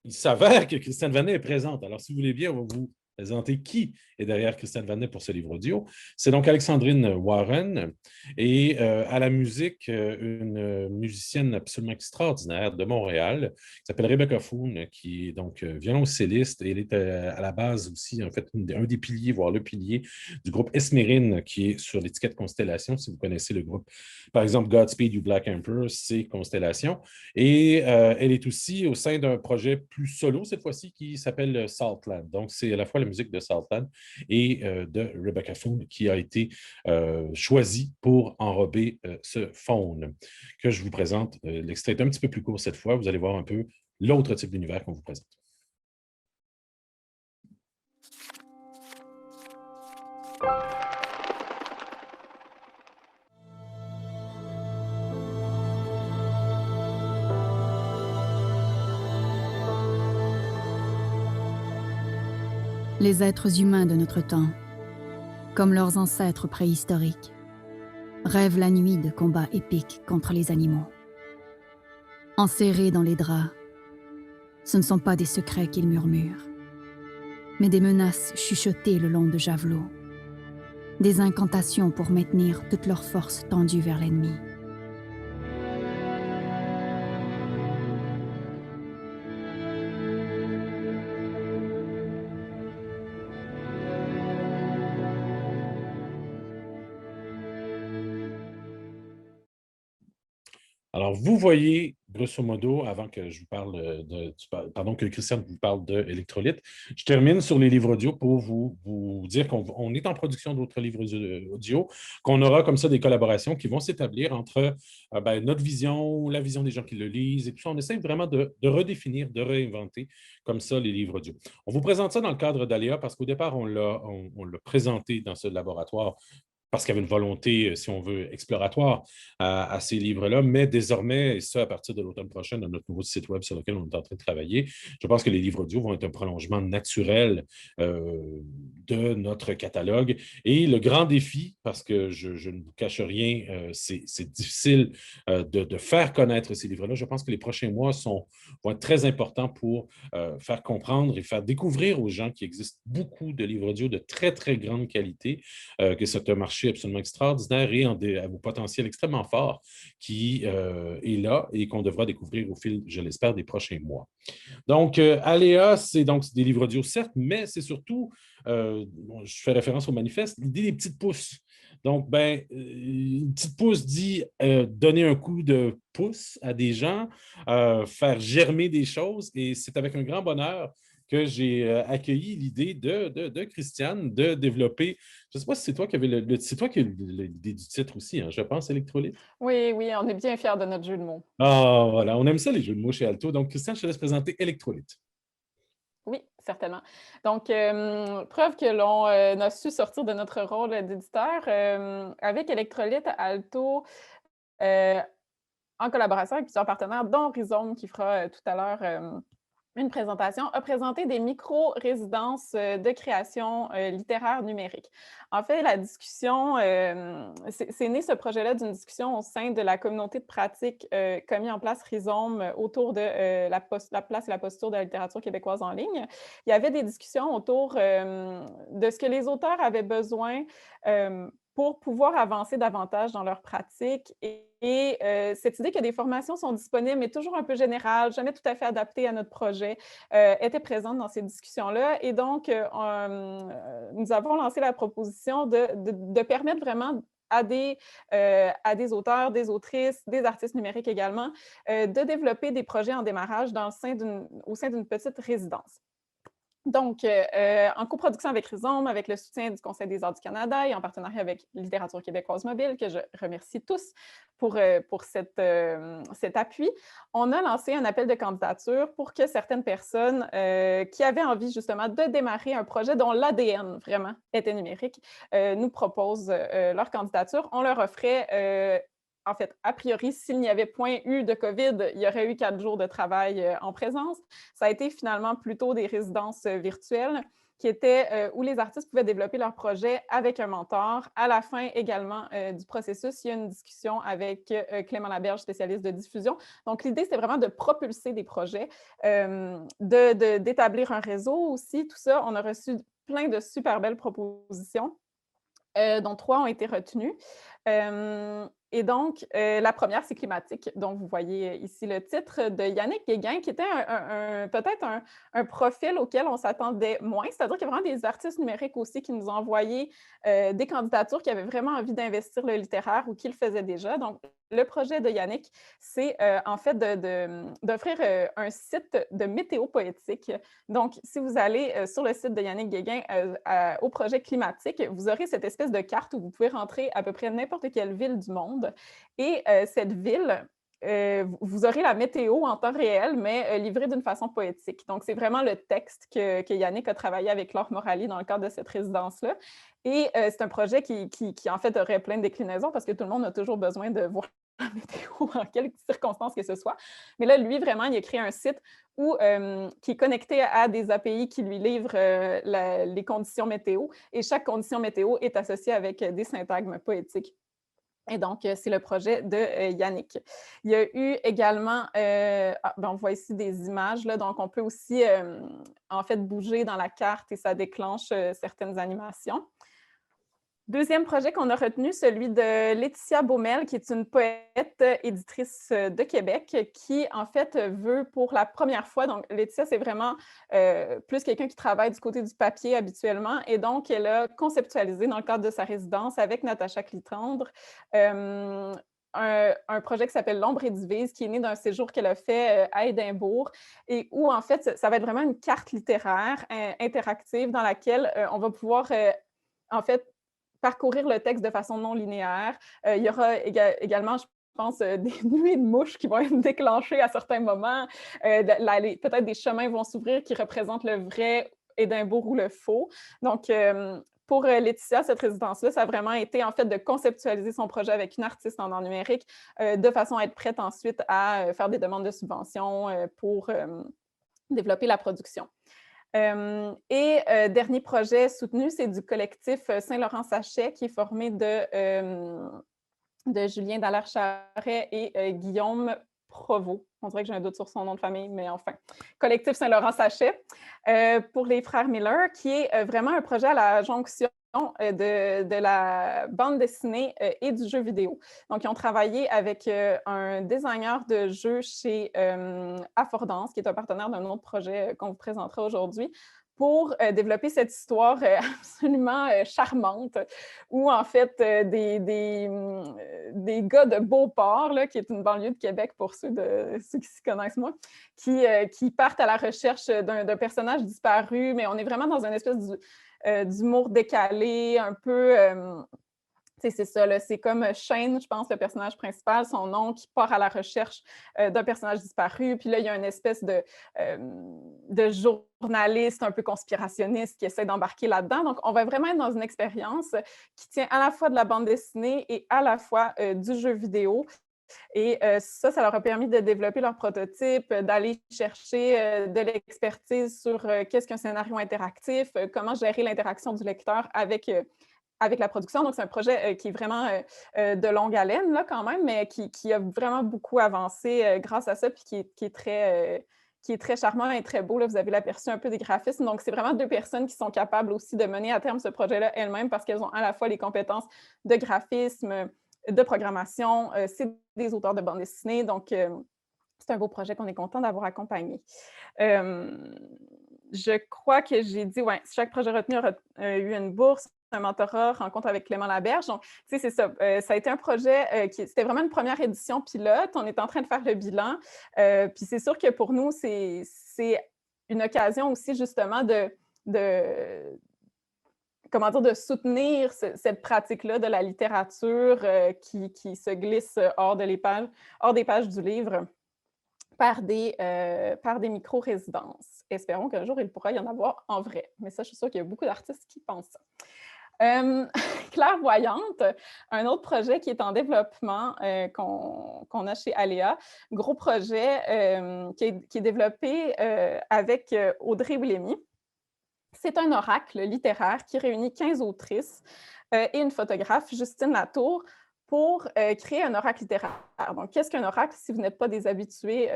Il s'avère que Christiane Vanet est présente, alors si vous voulez bien, on va vous présenter qui est derrière Christiane Vanet pour ce livre audio. C'est donc Alexandrine Warren et à la musique, une musicienne absolument extraordinaire de Montréal qui s'appelle Rebecca Foon, qui est donc violoncelliste et elle est à la base aussi, en fait, un des piliers, voire le pilier du groupe Esmerine qui est sur l'étiquette Constellation. Si vous connaissez le groupe, par exemple, Godspeed You Black Emperor, c'est Constellation. Et elle est aussi au sein d'un projet plus solo cette fois-ci qui s'appelle Saltland. Donc, c'est à la fois la musique de Saltland et de Rebecca Foon qui a été choisie pour enrober ce faune que je vous présente. L'extrait est un petit peu plus court cette fois. Vous allez voir un peu l'autre type d'univers qu'on vous présente. Les êtres humains de notre temps, comme leurs ancêtres préhistoriques, rêvent la nuit de combats épiques contre les animaux. Enserrés dans les draps, ce ne sont pas des secrets qu'ils murmurent, mais des menaces chuchotées le long de javelots, des incantations pour maintenir toute leur force tendue vers l'ennemi. Alors, vous voyez, grosso modo, avant que je vous parle pardon, que Christiane vous parle d'électrolyte, je termine sur les livres audio pour vous dire qu'on est en production d'autres livres audio, qu'on aura comme ça des collaborations qui vont s'établir entre notre vision, la vision des gens qui le lisent, et tout ça. On essaie vraiment de redéfinir, de réinventer comme ça les livres audio. On vous présente ça dans le cadre d'Aléa parce qu'au départ, on l'a présenté dans ce laboratoire parce qu'il y avait une volonté, si on veut, exploratoire à ces livres-là. Mais désormais, et ça à partir de l'automne prochain, dans notre nouveau site web sur lequel on est en train de travailler, je pense que les livres audio vont être un prolongement naturel de notre catalogue. Et le grand défi, parce que je ne vous cache rien, c'est difficile de faire connaître ces livres-là. Je pense que les prochains mois vont être très importants pour faire comprendre et faire découvrir aux gens qu'il existe beaucoup de livres audio de très, très grande qualité, que c'est un marché absolument extraordinaire et à vos potentiels extrêmement forts qui est là et qu'on devra découvrir au fil, je l'espère, des prochains mois. Donc, Aléa, c'est donc des livres audio, certes, mais c'est surtout, je fais référence au manifeste, l'idée des petites pousses. Donc, une petite pouce dit donner un coup de pouce à des gens, faire germer des choses, et c'est avec un grand bonheur que j'ai accueilli l'idée de Christiane de développer. Je ne sais pas si c'est toi qui avais c'est toi qui as eu l'idée du titre aussi, hein, je pense, Électrolyte. Oui, oui, on est bien fiers de notre jeu de mots. Ah, voilà, on aime ça les jeux de mots chez Alto. Donc, Christiane, je te laisse présenter Électrolyte. Oui, certainement. Donc, preuve que l'on a su sortir de notre rôle d'éditeur, avec Électrolyte, Alto, en collaboration avec plusieurs partenaires, dont Rhizome, qui fera tout à l'heure une présentation, a présenté des micro-résidences de création littéraire numérique. En fait, la discussion, c'est né ce projet-là d'une discussion au sein de la communauté de pratique qu'a mis en place Rhizome autour de la place et la posture de la littérature québécoise en ligne. Il y avait des discussions autour de ce que les auteurs avaient besoin pour pouvoir avancer davantage dans leur pratique. Cette idée que des formations sont disponibles, mais toujours un peu générales, jamais tout à fait adaptées à notre projet, était présente dans ces discussions-là. Et donc, nous avons lancé la proposition de permettre vraiment à des auteurs, des autrices, des artistes numériques également, de développer des projets en démarrage au sein d'une petite résidence. Donc, en coproduction avec Rhizome, avec le soutien du Conseil des arts du Canada et en partenariat avec Littérature québécoise mobile, que je remercie tous pour cet appui, on a lancé un appel de candidature pour que certaines personnes qui avaient envie justement de démarrer un projet dont l'ADN vraiment était numérique, nous proposent leur candidature. On leur offrait en fait, a priori, s'il n'y avait point eu de COVID, il y aurait eu 4 jours de travail en présence. Ça a été finalement plutôt des résidences virtuelles qui étaient où les artistes pouvaient développer leur projet avec un mentor. À la fin également du processus, il y a une discussion avec Clément Laberge, spécialiste de diffusion. Donc, l'idée, c'est vraiment de propulser des projets, d'établir un réseau aussi. Tout ça, on a reçu plein de super belles propositions, dont 3 ont été retenues. Et donc, la première, c'est climatique. Donc, vous voyez ici le titre de Yannick Guéguin, qui était peut-être un profil auquel on s'attendait moins. C'est-à-dire qu'il y a vraiment des artistes numériques aussi qui nous ont envoyé des candidatures qui avaient vraiment envie d'investir le littéraire ou qui le faisaient déjà. Donc, le projet de Yannick, c'est en fait d'offrir un site de météo poétique. Donc, si vous allez sur le site de Yannick Guéguin au projet climatique, vous aurez cette espèce de carte où vous pouvez rentrer à peu près n'importe quelle ville du monde. Et cette ville, vous aurez la météo en temps réel, mais livrée d'une façon poétique. Donc, c'est vraiment le texte que Yannick a travaillé avec Laure Morali dans le cadre de cette résidence-là. Et c'est un projet qui, en fait, aurait plein de déclinaisons parce que tout le monde a toujours besoin de voir la météo en quelques circonstances que ce soit. Mais là, lui, vraiment, il a créé un site qui est connecté à des API qui lui livrent les conditions météo. Et chaque condition météo est associée avec des syntagmes poétiques. Et donc, c'est le projet de Yannick. Il y a eu également, on voit ici des images, là, donc on peut aussi, en fait, bouger dans la carte et ça déclenche certaines animations. Deuxième projet qu'on a retenu, celui de Laetitia Baumel, qui est une poète éditrice de Québec, qui, en fait, veut pour la première fois, donc Laetitia, c'est vraiment plus quelqu'un qui travaille du côté du papier habituellement, et donc elle a conceptualisé dans le cadre de sa résidence avec Natacha Clitandre un projet qui s'appelle L'ombre est divise, qui est né d'un séjour qu'elle a fait à Édimbourg, et où, en fait, ça va être vraiment une carte littéraire interactive dans laquelle on va pouvoir, en fait, parcourir le texte de façon non linéaire. Il y aura également, je pense, des nuées de mouches qui vont être déclenchées à certains moments. Peut-être des chemins vont s'ouvrir qui représentent le vrai Édimbourg ou le faux. Donc, pour Laetitia, cette résidence-là, ça a vraiment été en fait de conceptualiser son projet avec une artiste en art numérique de façon à être prête ensuite à faire des demandes de subventions pour développer la production. Dernier projet soutenu, c'est du collectif Saint-Laurent-Sachet, qui est formé de Julien Dallaire-Charret et Guillaume Provost. On dirait que j'ai un doute sur son nom de famille, mais enfin. Collectif Saint-Laurent-Sachet pour les frères Miller, qui est vraiment un projet à la jonction de la bande dessinée et du jeu vidéo. Donc, ils ont travaillé avec un designer de jeux chez Affordance, qui est un partenaire d'un autre projet qu'on vous présentera aujourd'hui, pour développer cette histoire absolument charmante, où en fait des gars de Beauport, là, qui est une banlieue de Québec pour ceux qui s'y connaissent moins, qui partent à la recherche d'un personnage disparu, mais on est vraiment dans une espèce d'humour décalé, un peu... c'est ça, c'est comme Shane, je pense, le personnage principal, son oncle qui part à la recherche d'un personnage disparu. Puis là, il y a une espèce de journaliste un peu conspirationniste qui essaie d'embarquer là-dedans. Donc, on va vraiment être dans une expérience qui tient à la fois de la bande dessinée et à la fois du jeu vidéo. Et ça leur a permis de développer leur prototype, d'aller chercher de l'expertise sur qu'est-ce qu'un scénario interactif, comment gérer l'interaction du lecteur avec la production. Donc, c'est un projet qui est vraiment de longue haleine, là, quand même, mais qui a vraiment beaucoup avancé grâce à ça, puis qui est très charmant et très beau. Là. Vous avez l'aperçu un peu des graphismes. Donc, c'est vraiment 2 personnes qui sont capables aussi de mener à terme ce projet-là elles-mêmes parce qu'elles ont à la fois les compétences de graphisme, de programmation. C'est des auteurs de bande dessinée. Donc, c'est un beau projet qu'on est content d'avoir accompagné. Je crois que j'ai dit, ouais, chaque projet retenu a eu une bourse, un mentorat, rencontre avec Clément Laberge. Donc, tu sais, c'est ça. Ça a été un projet c'était vraiment une première édition pilote. On est en train de faire le bilan. Puis c'est sûr que pour nous, c'est une occasion aussi justement comment dire, de soutenir cette pratique-là de la littérature qui se glisse hors des pages du livre par des micro-résidences. Espérons qu'un jour, il pourra y en avoir en vrai. Mais ça, je suis sûre qu'il y a beaucoup d'artistes qui pensent ça. Clairvoyante, un autre projet qui est en développement qu'on a chez Aléa, gros projet qui est développé avec Audrey Willemie. C'est un oracle littéraire qui réunit 15 autrices et une photographe, Justine Latour, pour créer un oracle littéraire. Donc, qu'est-ce qu'un oracle si vous n'êtes pas des habitués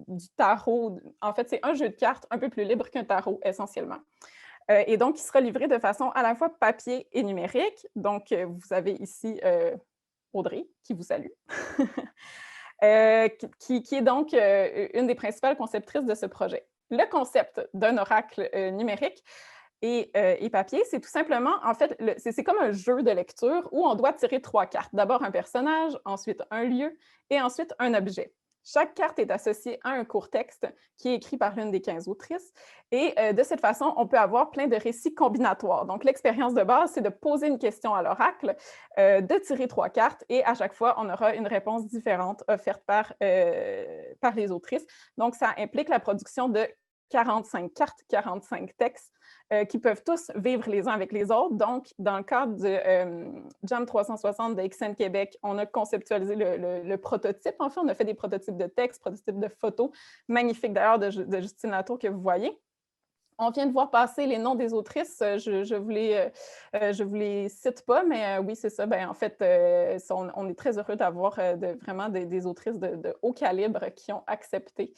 du tarot? En fait, c'est un jeu de cartes un peu plus libre qu'un tarot, essentiellement. Et donc, il sera livré de façon à la fois papier et numérique. Donc, vous avez ici Audrey, qui vous salue, qui est donc une des principales conceptrices de ce projet. Le concept d'un oracle numérique et papier, c'est tout simplement, en fait, c'est comme un jeu de lecture où on doit tirer 3 cartes. D'abord un personnage, ensuite un lieu et ensuite un objet. Chaque carte est associée à un court texte qui est écrit par l'une des 15 autrices. Et de cette façon, on peut avoir plein de récits combinatoires. Donc, l'expérience de base, c'est de poser une question à l'oracle, de tirer 3 cartes et à chaque fois, on aura une réponse différente offerte par les autrices. Donc, ça implique la production de 45 cartes, 45 textes qui peuvent tous vivre les uns avec les autres. Donc, dans le cadre du Jam 360 de XN Québec, on a conceptualisé le prototype. En fait, on a fait des prototypes de textes, prototypes de photos, magnifiques d'ailleurs de Justine Latour que vous voyez. On vient de voir passer les noms des autrices. Je vous les cite pas, mais oui, c'est ça. En fait, on est très heureux d'avoir vraiment des autrices de haut calibre qui ont accepté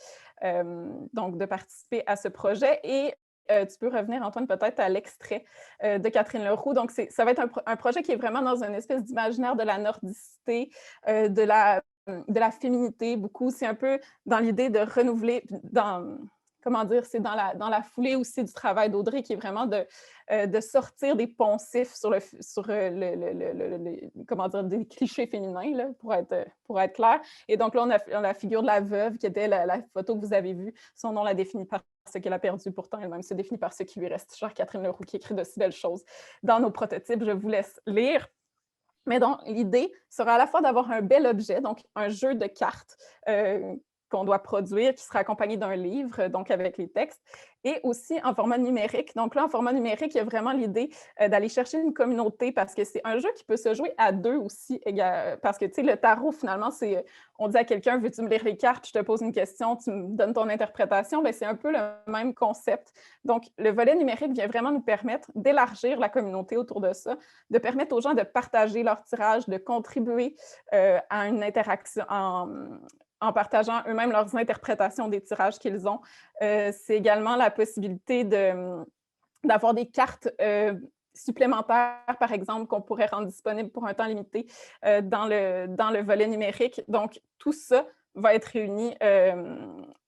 donc de participer à ce projet. Et tu peux revenir, Antoine, peut-être à l'extrait de Catherine Leroux. Donc, ça va être un projet qui est vraiment dans une espèce d'imaginaire de la nordicité, de la féminité, beaucoup. C'est un peu dans l'idée de renouveler, comment dire, c'est dans la foulée aussi du travail d'Audrey qui est vraiment de sortir des poncifs sur comment dire, des clichés féminins, là, pour être clair. Et donc là, on a la figure de la veuve qui était la photo que vous avez vue. Son nom la définit par ce qu'elle a perdu, pourtant elle-même se définit par ce qui lui reste. Chère Catherine Leroux qui écrit de si belles choses dans nos prototypes. Je vous laisse lire. Mais donc, l'idée sera à la fois d'avoir un bel objet, donc un jeu de cartes qu'on doit produire, qui sera accompagné d'un livre, donc avec les textes, et aussi en format numérique. Donc là, en format numérique, il y a vraiment l'idée d'aller chercher une communauté parce que c'est un jeu qui peut se jouer à 2 aussi. Parce que, tu sais, le tarot, finalement, c'est on dit à quelqu'un, veux-tu me lire les cartes? Je te pose une question, tu me donnes ton interprétation. C'est un peu le même concept. Donc, le volet numérique vient vraiment nous permettre d'élargir la communauté autour de ça, de permettre aux gens de partager leur tirage, de contribuer à une interaction en partageant eux-mêmes leurs interprétations des tirages qu'ils ont. C'est également la possibilité d'avoir des cartes supplémentaires, par exemple, qu'on pourrait rendre disponibles pour un temps limité dans le volet numérique. Donc, tout ça va être réuni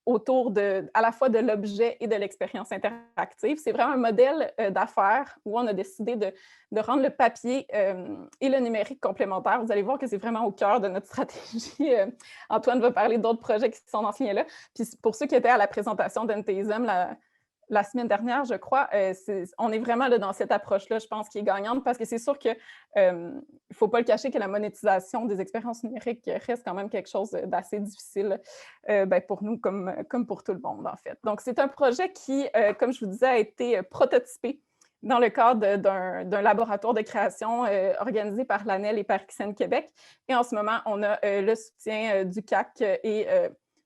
autour à la fois de l'objet et de l'expérience interactive. C'est vraiment un modèle d'affaires où on a décidé de rendre le papier et le numérique complémentaires. Vous allez voir que c'est vraiment au cœur de notre stratégie. Antoine va parler d'autres projets qui sont dans ce lien-là. Puis pour ceux qui étaient à la présentation d'NTSM la semaine dernière, je crois, on est vraiment là, dans cette approche-là, je pense, qui est gagnante parce que c'est sûr qu'il ne faut pas le cacher que la monétisation des expériences numériques reste quand même quelque chose d'assez difficile pour nous comme pour tout le monde, en fait. Donc, c'est un projet qui, comme je vous disais, a été prototypé dans le cadre d'un laboratoire de création organisé par l'ANEL et par XN Québec. Et en ce moment, on a le soutien du CAC et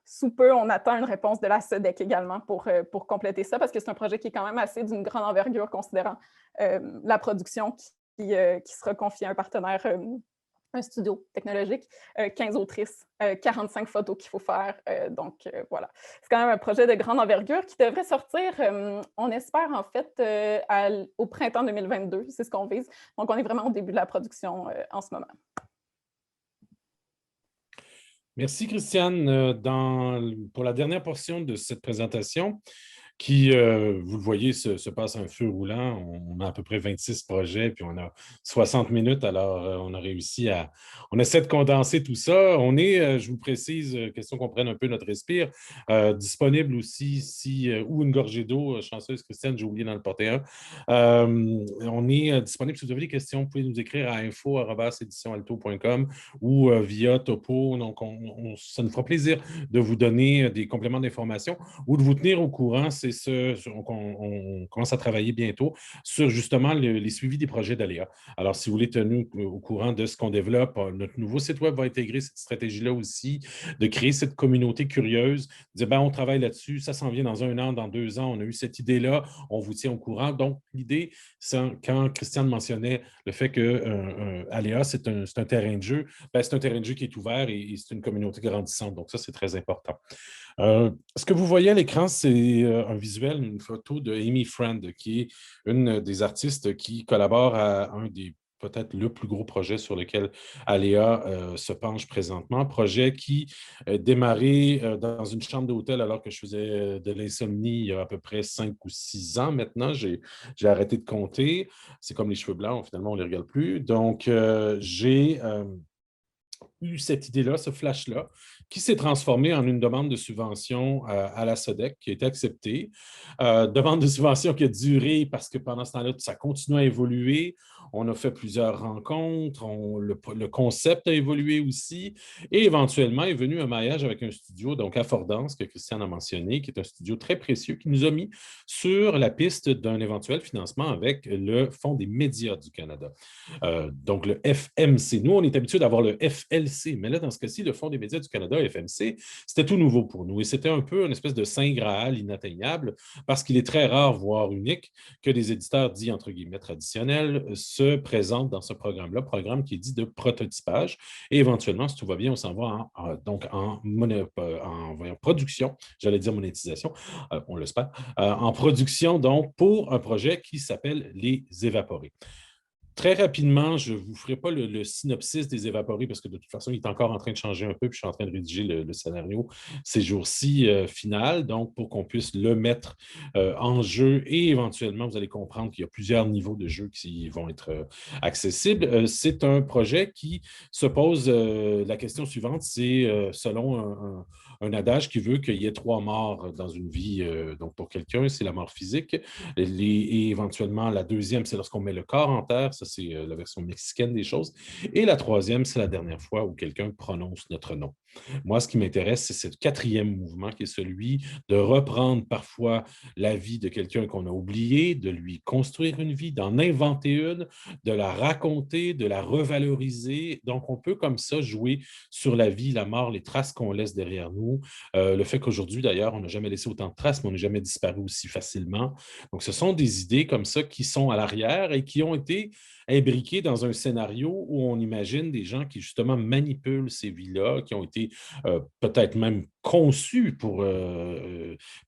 sous peu, on attend une réponse de la SEDEC également pour compléter ça, parce que c'est un projet qui est quand même assez d'une grande envergure, considérant la production qui sera confiée à un partenaire, un studio technologique, 15 autrices, 45 photos qu'il faut faire. Donc, voilà. C'est quand même un projet de grande envergure qui devrait sortir, on espère, en fait, au printemps 2022. C'est ce qu'on vise. Donc, on est vraiment au début de la production en ce moment. Merci, Christiane. Pour la dernière portion de cette présentation, qui, vous le voyez, se passe un feu roulant. On a à peu près 26 projets, puis on a 60 minutes. Alors, on a réussi on essaie de condenser tout ça. On est, je vous précise, question qu'on prenne un peu notre respire, disponible aussi, ou une gorgée d'eau, chanceuse Christiane, j'ai oublié d'en porter un. On est disponible si vous avez des questions, vous pouvez nous écrire à info@editionalto.com ou via Topo. Donc, ça nous fera plaisir de vous donner des compléments d'information ou de vous tenir au courant. On commence à travailler bientôt sur justement les suivis des projets d'Aléa. Alors, si vous voulez tenir au courant de ce qu'on développe, notre nouveau site web va intégrer cette stratégie-là aussi, de créer cette communauté curieuse, de dire, on travaille là-dessus, ça s'en vient dans 1 an, dans 2 ans, on a eu cette idée-là, on vous tient au courant. Donc, l'idée, c'est quand Christiane mentionnait le fait que Aléa, c'est un terrain de jeu, c'est un terrain de jeu qui est ouvert et c'est une communauté grandissante. Donc, ça, c'est très important. Ce que vous voyez à l'écran, c'est un visuel, une photo de Amy Friend, qui est une des artistes qui collabore à un des peut-être le plus gros projet sur lequel Aléa se penche présentement. Projet qui démarré dans une chambre d'hôtel alors que je faisais de l'insomnie il y a à peu près 5 ou 6 ans maintenant. J'ai arrêté de compter. C'est comme les cheveux blancs, finalement, on ne les regarde plus. Donc, j'ai eu cette idée-là, ce flash-là, qui s'est transformé en une demande de subvention à la SODEC, qui a été acceptée. Demande de subvention qui a duré parce que pendant ce temps-là, ça continue à évoluer. On a fait plusieurs rencontres, le concept a évolué aussi, et éventuellement est venu un maillage avec un studio, donc à Fordance, que Christiane a mentionné, qui est un studio très précieux, qui nous a mis sur la piste d'un éventuel financement avec le Fonds des médias du Canada. Donc, le FMC. Nous, on est habitué d'avoir le FLC, mais là, dans ce cas-ci, le Fonds des médias du Canada, FMC, c'était tout nouveau pour nous. Et c'était un peu une espèce de saint Graal inatteignable, parce qu'il est très rare, voire unique, que des éditeurs dits, entre guillemets, traditionnels se présentent dans ce programme-là, programme qui est dit de prototypage. Et éventuellement, si tout va bien, on s'en va en production, j'allais dire monétisation, on l'espère, en production, donc, pour un projet qui s'appelle Les Évaporés. Très rapidement, je ne vous ferai pas le synopsis des Évaporés parce que de toute façon, il est encore en train de changer un peu, puis je suis en train de rédiger le scénario ces jours-ci final, donc pour qu'on puisse le mettre en jeu et éventuellement, vous allez comprendre qu'il y a plusieurs niveaux de jeu qui vont être accessibles. C'est un projet qui se pose la question suivante, c'est selon un adage qui veut qu'il y ait 3 morts dans une vie. Donc, pour quelqu'un, c'est la mort physique. Et éventuellement, la deuxième, c'est lorsqu'on met le corps en terre. Ça, c'est la version mexicaine des choses. Et la troisième, c'est la dernière fois où quelqu'un prononce notre nom. Moi, ce qui m'intéresse, c'est ce 4e mouvement qui est celui de reprendre parfois la vie de quelqu'un qu'on a oublié, de lui construire une vie, d'en inventer une, de la raconter, de la revaloriser. Donc, on peut comme ça jouer sur la vie, la mort, les traces qu'on laisse derrière nous. Le fait qu'aujourd'hui, d'ailleurs, on n'a jamais laissé autant de traces, mais on n'a jamais disparu aussi facilement. Donc, ce sont des idées comme ça qui sont à l'arrière et qui ont été imbriquées dans un scénario où on imagine des gens qui, justement, manipulent ces vies-là, qui ont été peut-être même conçus pour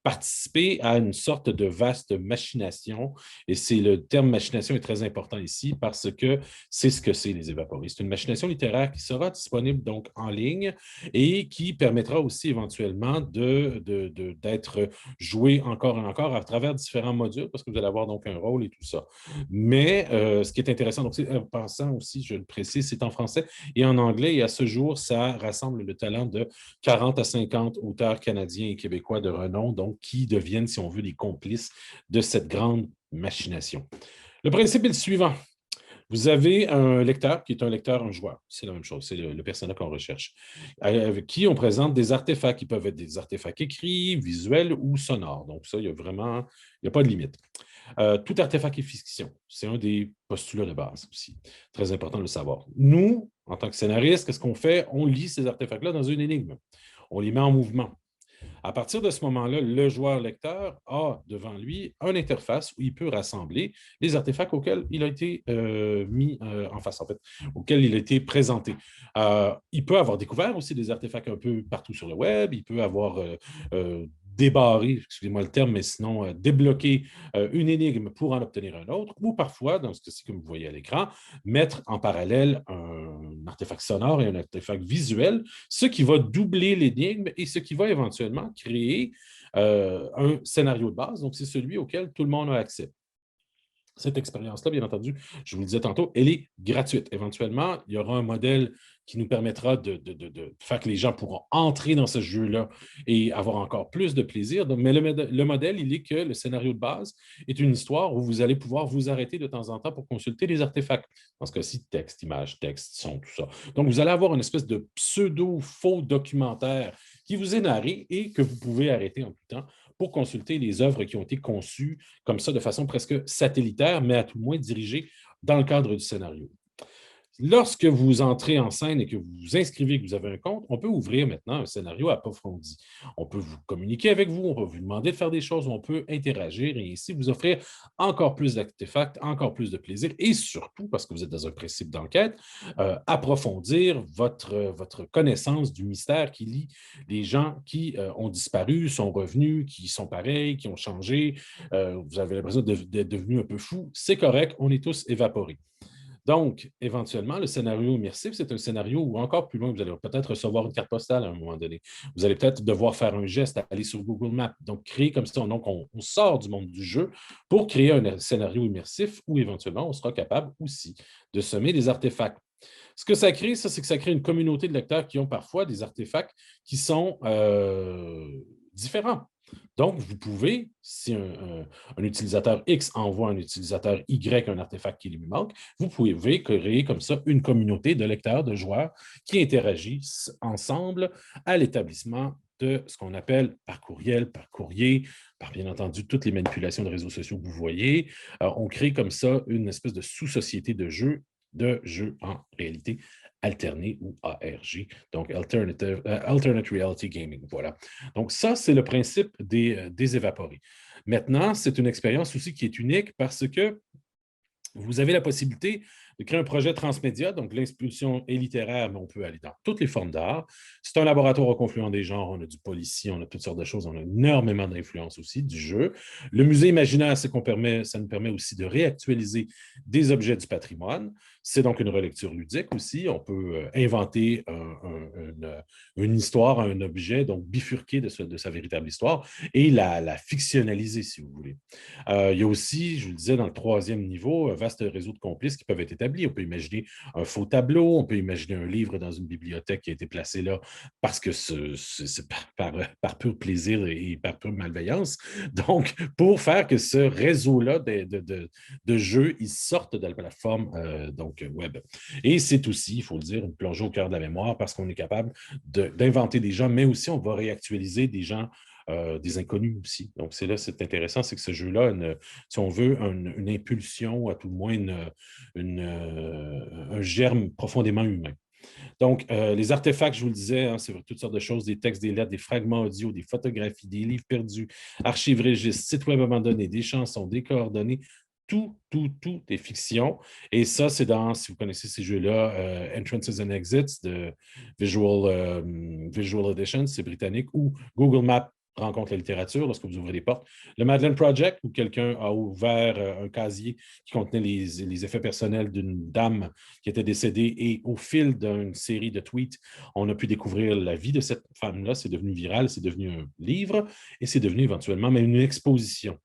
participer à une sorte de vaste machination. Et le terme machination est très important ici parce que c'est ce que c'est, les Évaporés. C'est une machination littéraire qui sera disponible donc en ligne et qui permettra aussi éventuellement d'être joué encore et encore à travers différents modules parce que vous allez avoir donc un rôle et tout ça. Mais ce qui est intéressant, donc en passant aussi, je le précise, c'est en français et en anglais et à ce jour, ça rassemble le talent de 40 à 50 auteurs canadiens et québécois de renom, donc qui deviennent, si on veut, les complices de cette grande machination. Le principe est le suivant. Vous avez un lecteur qui est un lecteur, un joueur. C'est la même chose, c'est le personnage qu'on recherche. Avec qui on présente des artefacts qui peuvent être des artefacts écrits, visuels ou sonores. Donc ça, il n'y a pas de limite. Tout artefact est fiction. C'est un des postulats de base aussi. Très important de le savoir. Nous, en tant que scénaristes, qu'est-ce qu'on fait? On lit ces artefacts-là dans une énigme. On les met en mouvement. À partir de ce moment-là, le joueur-lecteur a devant lui une interface où il peut rassembler les artefacts auxquels il a été mis en face, en fait, auxquels il a été présenté. Il peut avoir découvert aussi des artefacts un peu partout sur le web, il peut avoir débarré, excusez-moi le terme, mais sinon débloquer une énigme pour en obtenir un autre, ou parfois, dans ce cas-ci, comme vous voyez à l'écran, mettre en parallèle un artefact sonore et un artefact visuel, ce qui va doubler l'énigme et ce qui va éventuellement créer un scénario de base. Donc, c'est celui auquel tout le monde a accès. Cette expérience-là, bien entendu, je vous le disais tantôt, elle est gratuite. Éventuellement, il y aura un modèle qui nous permettra de faire que les gens pourront entrer dans ce jeu-là et avoir encore plus de plaisir. Donc, mais le modèle, il est que le scénario de base est une histoire où vous allez pouvoir vous arrêter de temps en temps pour consulter les artefacts. Dans ce cas-ci, texte, image, texte, son, tout ça. Donc, vous allez avoir une espèce de pseudo-faux documentaire qui vous est narré et que vous pouvez arrêter en tout temps pour consulter les œuvres qui ont été conçues comme ça de façon presque satellitaire, mais à tout le moins dirigées dans le cadre du scénario. Lorsque vous entrez en scène et que vous vous inscrivez, que vous avez un compte, on peut ouvrir maintenant un scénario approfondi. On peut vous communiquer avec vous, on peut vous demander de faire des choses, on peut interagir et ainsi vous offrir encore plus d'artefacts, encore plus de plaisir et surtout, parce que vous êtes dans un principe d'enquête, approfondir votre connaissance du mystère qui lie les gens qui ont disparu, sont revenus, qui sont pareils, qui ont changé. Vous avez l'impression d'être devenu un peu fou. C'est correct, on est tous évaporés. Donc, éventuellement, le scénario immersif, c'est un scénario où encore plus loin, vous allez peut-être recevoir une carte postale à un moment donné. Vous allez peut-être devoir faire un geste, aller sur Google Maps. Donc, créer comme ça. Donc, on sort du monde du jeu pour créer un scénario immersif où éventuellement, on sera capable aussi de semer des artefacts. Ce que ça crée, c'est que ça crée une communauté de lecteurs qui ont parfois des artefacts qui sont différents. Donc, vous pouvez, si un utilisateur X envoie à un utilisateur Y un artefact qui lui manque, vous pouvez créer comme ça une communauté de lecteurs, de joueurs qui interagissent ensemble à l'établissement de ce qu'on appelle par courriel, par courrier, par bien entendu toutes les manipulations de réseaux sociaux que vous voyez. On crée comme ça une espèce de sous-société de jeux en réalité alternée ou ARG, donc Alternate Reality Gaming. Voilà. Donc, ça, c'est le principe des évaporés. Maintenant, c'est une expérience aussi qui est unique parce que vous avez la possibilité de créer un projet transmédia, donc l'inspulsion est littéraire, mais on peut aller dans toutes les formes d'art. C'est un laboratoire au confluent des genres, on a du policier, on a toutes sortes de choses, on a énormément d'influence aussi du jeu. Le musée imaginaire, ça nous permet aussi de réactualiser des objets du patrimoine. C'est donc une relecture ludique aussi. On peut inventer une histoire, un objet, donc bifurquer de sa véritable histoire et la fictionnaliser, si vous voulez. Il y a aussi, je vous le disais, dans le 3e niveau, un vaste réseau de complices qui peuvent être établis. On peut imaginer un faux tableau, on peut imaginer un livre dans une bibliothèque qui a été placé là parce que c'est par pur plaisir et par pure malveillance. Donc, pour faire que ce réseau-là de jeux, il sorte de la plateforme web. Et c'est aussi, il faut le dire, une plongée au cœur de la mémoire parce qu'on est capable d'inventer des gens, mais aussi on va réactualiser des gens des inconnus aussi. Donc, c'est intéressant, c'est que ce jeu-là, si on veut, une impulsion, à tout le moins un germe profondément humain. Donc, les artefacts, je vous le disais, hein, c'est toutes sortes de choses, des textes, des lettres, des fragments audio, des photographies, des livres perdus, archives registres, sites web abandonnés, des chansons, des coordonnées. Tout est fiction. Et ça, c'est si vous connaissez ces jeux-là, Entrances and Exits de Visual Edition, c'est britannique, ou Google Maps rencontre la littérature lorsque vous ouvrez les portes. Le Madeleine Project, où quelqu'un a ouvert un casier qui contenait les effets personnels d'une dame qui était décédée et au fil d'une série de tweets, on a pu découvrir la vie de cette femme-là. C'est devenu viral, c'est devenu un livre et c'est devenu éventuellement même une exposition.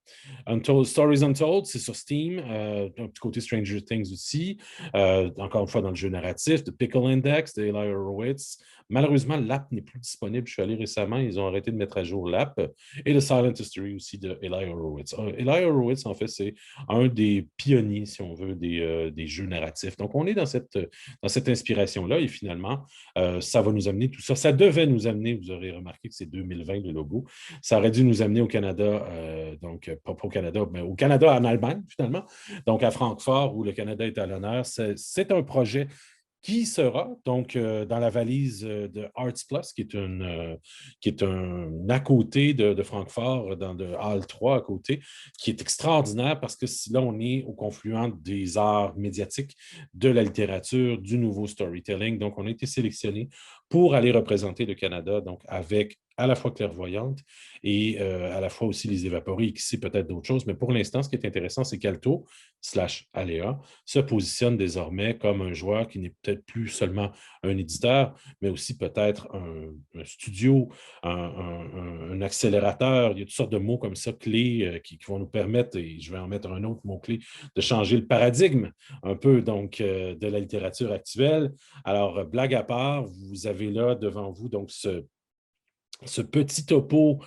Stories Untold, c'est sur Steam, un petit côté Stranger Things aussi, encore une fois dans le jeu narratif, The Pickle Index de Eli Horowitz, Malheureusement, l'app n'est plus disponible. Je suis allé récemment, ils ont arrêté de mettre à jour l'app. Et le Silent History aussi de Eli Horowitz. Eli Horowitz, en fait, c'est un des pionniers, si on veut, des jeux narratifs. Donc, on est dans cette inspiration-là et finalement, ça va nous amener tout ça. Ça devait nous amener, vous aurez remarqué que c'est 2020 le logo, ça aurait dû nous amener au Canada, donc pas au Canada, mais au Canada en Allemagne finalement, donc à Francfort où le Canada est à l'honneur. C'est un projet qui sera donc dans la valise de Arts Plus, qui est un à côté de Francfort, dans de Hall 3 à côté, qui est extraordinaire parce que là, on est au confluent des arts médiatiques, de la littérature, du nouveau storytelling. Donc, on a été sélectionné pour aller représenter le Canada, donc avec à la fois Clairvoyante et à la fois aussi les Évaporés, qui sait peut-être d'autres choses. Mais pour l'instant, ce qui est intéressant, c'est qu'Alto/Aléa se positionne désormais comme un joueur qui n'est peut-être plus seulement un éditeur, mais aussi peut-être un studio, un accélérateur. Il y a toutes sortes de mots comme ça, clés, qui vont nous permettre, et je vais en mettre un autre mot-clé, de changer le paradigme un peu donc de la littérature actuelle. Alors, blague à part, vous avez là devant vous donc ce petit topo,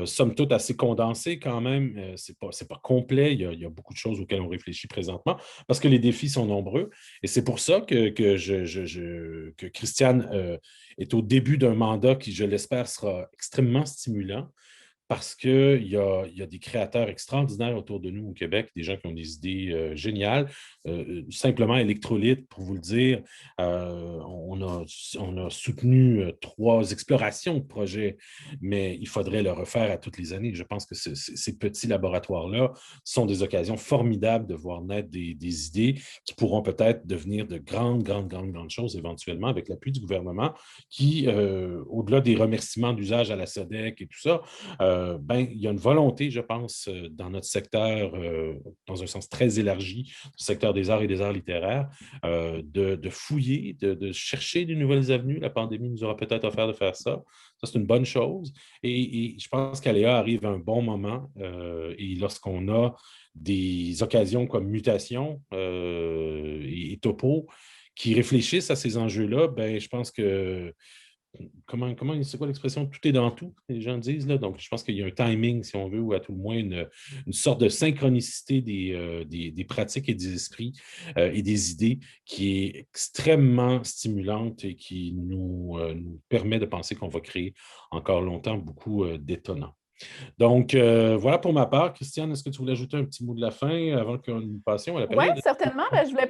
somme toute assez condensé quand même, c'est pas complet, il y a beaucoup de choses auxquelles on réfléchit présentement parce que les défis sont nombreux et c'est pour ça que Christiane est au début d'un mandat qui, je l'espère, sera extrêmement stimulant parce qu'il y a des créateurs extraordinaires autour de nous au Québec, des gens qui ont des idées géniales. Simplement, Électrolyte, pour vous le dire, on a soutenu 3 explorations de projets, mais il faudrait le refaire à toutes les années. Je pense que ces petits laboratoires-là sont des occasions formidables de voir naître des idées qui pourront peut-être devenir de grandes, grandes, grandes, grandes choses éventuellement avec l'appui du gouvernement qui, au-delà des remerciements d'usage à la SODEC et tout ça, il y a une volonté, je pense, dans notre secteur, dans un sens très élargi, le secteur des arts et des arts littéraires, de fouiller, de chercher de nouvelles avenues. La pandémie nous aura peut-être offert de faire ça. Ça, c'est une bonne chose. Et je pense qu'Aléa arrive à un bon moment. Et lorsqu'on a des occasions comme Mutation et Topo qui réfléchissent à ces enjeux-là, je pense que c'est quoi l'expression? Tout est dans tout, les gens disent, là. Donc, je pense qu'il y a un timing, si on veut, ou à tout le moins une sorte de synchronicité des pratiques et des esprits et des idées qui est extrêmement stimulante et qui nous permet de penser qu'on va créer encore longtemps beaucoup d'étonnants. Donc, voilà pour ma part. Christiane, est-ce que tu voulais ajouter un petit mot de la fin avant que nous passions à la Oui, période? certainement. Je voulais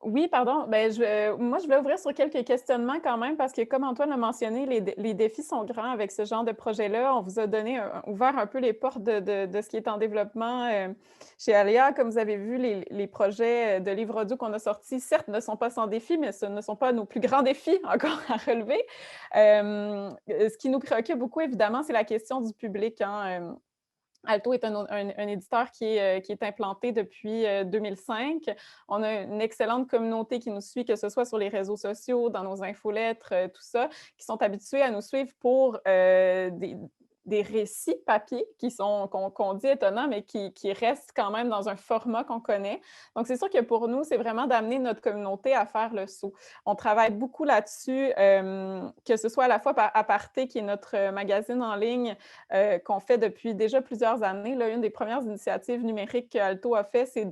Oui, pardon. Moi, je voulais ouvrir sur quelques questionnements quand même parce que, comme Antoine l'a mentionné, les défis sont grands avec ce genre de projet-là. On vous a ouvert un peu les portes de ce qui est en développement chez Aléa. Comme vous avez vu, les projets de livres audio qu'on a sortis, certes, ne sont pas sans défis, mais ce ne sont pas nos plus grands défis encore à relever. Ce qui nous préoccupe beaucoup, évidemment, c'est la question du public, hein. Alto est un éditeur qui est implanté depuis 2005. On a une excellente communauté qui nous suit, que ce soit sur les réseaux sociaux, dans nos infolettres, tout ça, qui sont habitués à nous suivre pour des récits papier qu'on dit étonnants, mais qui restent quand même dans un format qu'on connaît. Donc, c'est sûr que pour nous, c'est vraiment d'amener notre communauté à faire le saut. On travaille beaucoup là-dessus, que ce soit à la fois par Aparté, qui est notre magazine en ligne qu'on fait depuis déjà plusieurs années. Là, une des premières initiatives numériques qu'Alto a fait, c'est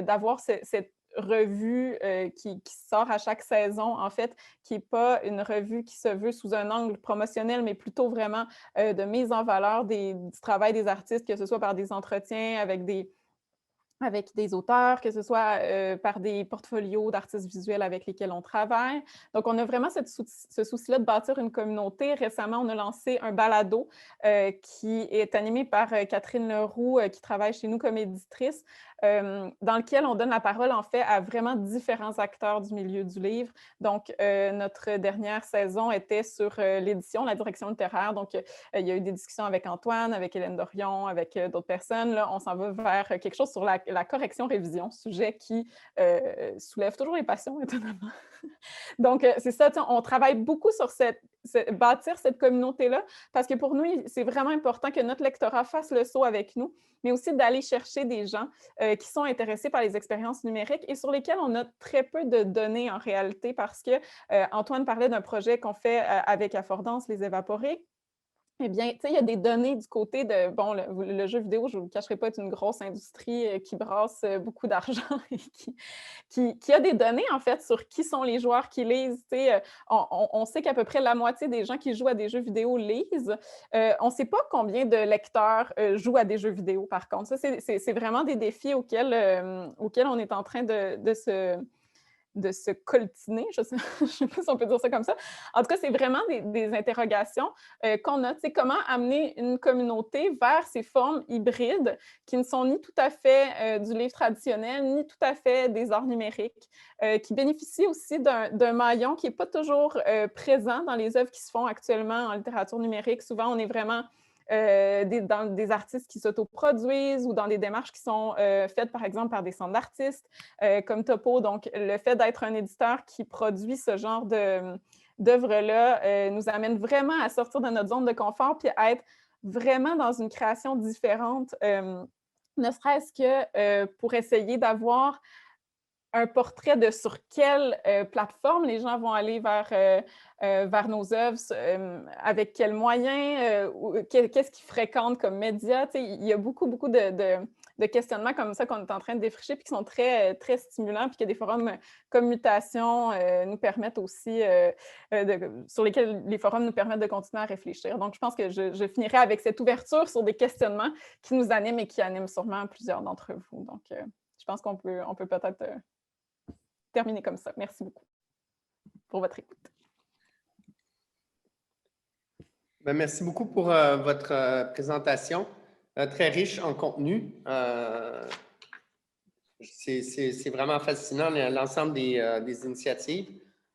d'avoir cette revue qui sort à chaque saison, en fait, qui n'est pas une revue qui se veut sous un angle promotionnel, mais plutôt vraiment de mise en valeur du travail des artistes, que ce soit par des entretiens avec des auteurs, que ce soit par des portfolios d'artistes visuels avec lesquels on travaille. Donc, on a vraiment ce souci-là de bâtir une communauté. Récemment, on a lancé un balado qui est animé par Catherine Leroux, qui travaille chez nous comme éditrice, dans lequel on donne la parole, en fait, à vraiment différents acteurs du milieu du livre. Donc, notre dernière saison était sur l'édition, la direction littéraire. Donc, il y a eu des discussions avec Antoine, avec Hélène Dorion, avec d'autres personnes. Là, on s'en va vers quelque chose sur la la correction-révision, sujet qui soulève toujours les passions, étonnamment. Donc, c'est ça, on travaille beaucoup sur bâtir cette communauté-là, parce que pour nous, c'est vraiment important que notre lectorat fasse le saut avec nous, mais aussi d'aller chercher des gens qui sont intéressés par les expériences numériques et sur lesquels on a très peu de données en réalité, parce que Antoine parlait d'un projet qu'on fait avec Affordance, les Évaporés. Eh bien, tu sais, il y a des données du côté de, bon, le jeu vidéo, je ne vous le cacherai pas, est une grosse industrie qui brasse beaucoup d'argent et qui a des données, en fait, sur qui sont les joueurs qui lisent. Tu sais, on sait qu'à peu près la moitié des gens qui jouent à des jeux vidéo lisent. On ne sait pas combien de lecteurs jouent à des jeux vidéo, par contre. Ça, c'est vraiment des défis auxquels on est en train de se coltiner, je ne sais pas si on peut dire ça comme ça. En tout cas, c'est vraiment des interrogations qu'on a. Tu sais, comment amener une communauté vers ces formes hybrides qui ne sont ni tout à fait du livre traditionnel, ni tout à fait des arts numériques, qui bénéficient aussi d'un maillon qui n'est pas toujours présent dans les œuvres qui se font actuellement en littérature numérique. Souvent, on est vraiment dans des artistes qui s'autoproduisent ou dans des démarches qui sont faites, par exemple, par des centres d'artistes comme Topo. Donc, le fait d'être un éditeur qui produit ce genre d'œuvres-là nous amène vraiment à sortir de notre zone de confort puis à être vraiment dans une création différente, ne serait-ce que pour essayer d'avoir un portrait de sur quelle plateforme les gens vont aller vers nos œuvres, avec quels moyens, qu'est-ce qu'ils fréquentent comme médias. Tu sais, il y a beaucoup de questionnements comme ça qu'on est en train de défricher puis qui sont très, très stimulants, puis que des forums comme Mutation nous permettent aussi, sur lesquels les forums nous permettent de continuer à réfléchir. Donc, je pense que je finirai avec cette ouverture sur des questionnements qui nous animent et qui animent sûrement plusieurs d'entre vous. Donc, je pense qu'on peut peut-être terminer comme ça. Merci beaucoup pour votre écoute. Bien, merci beaucoup pour votre présentation, très riche en contenu. C'est vraiment fascinant, l'ensemble des initiatives.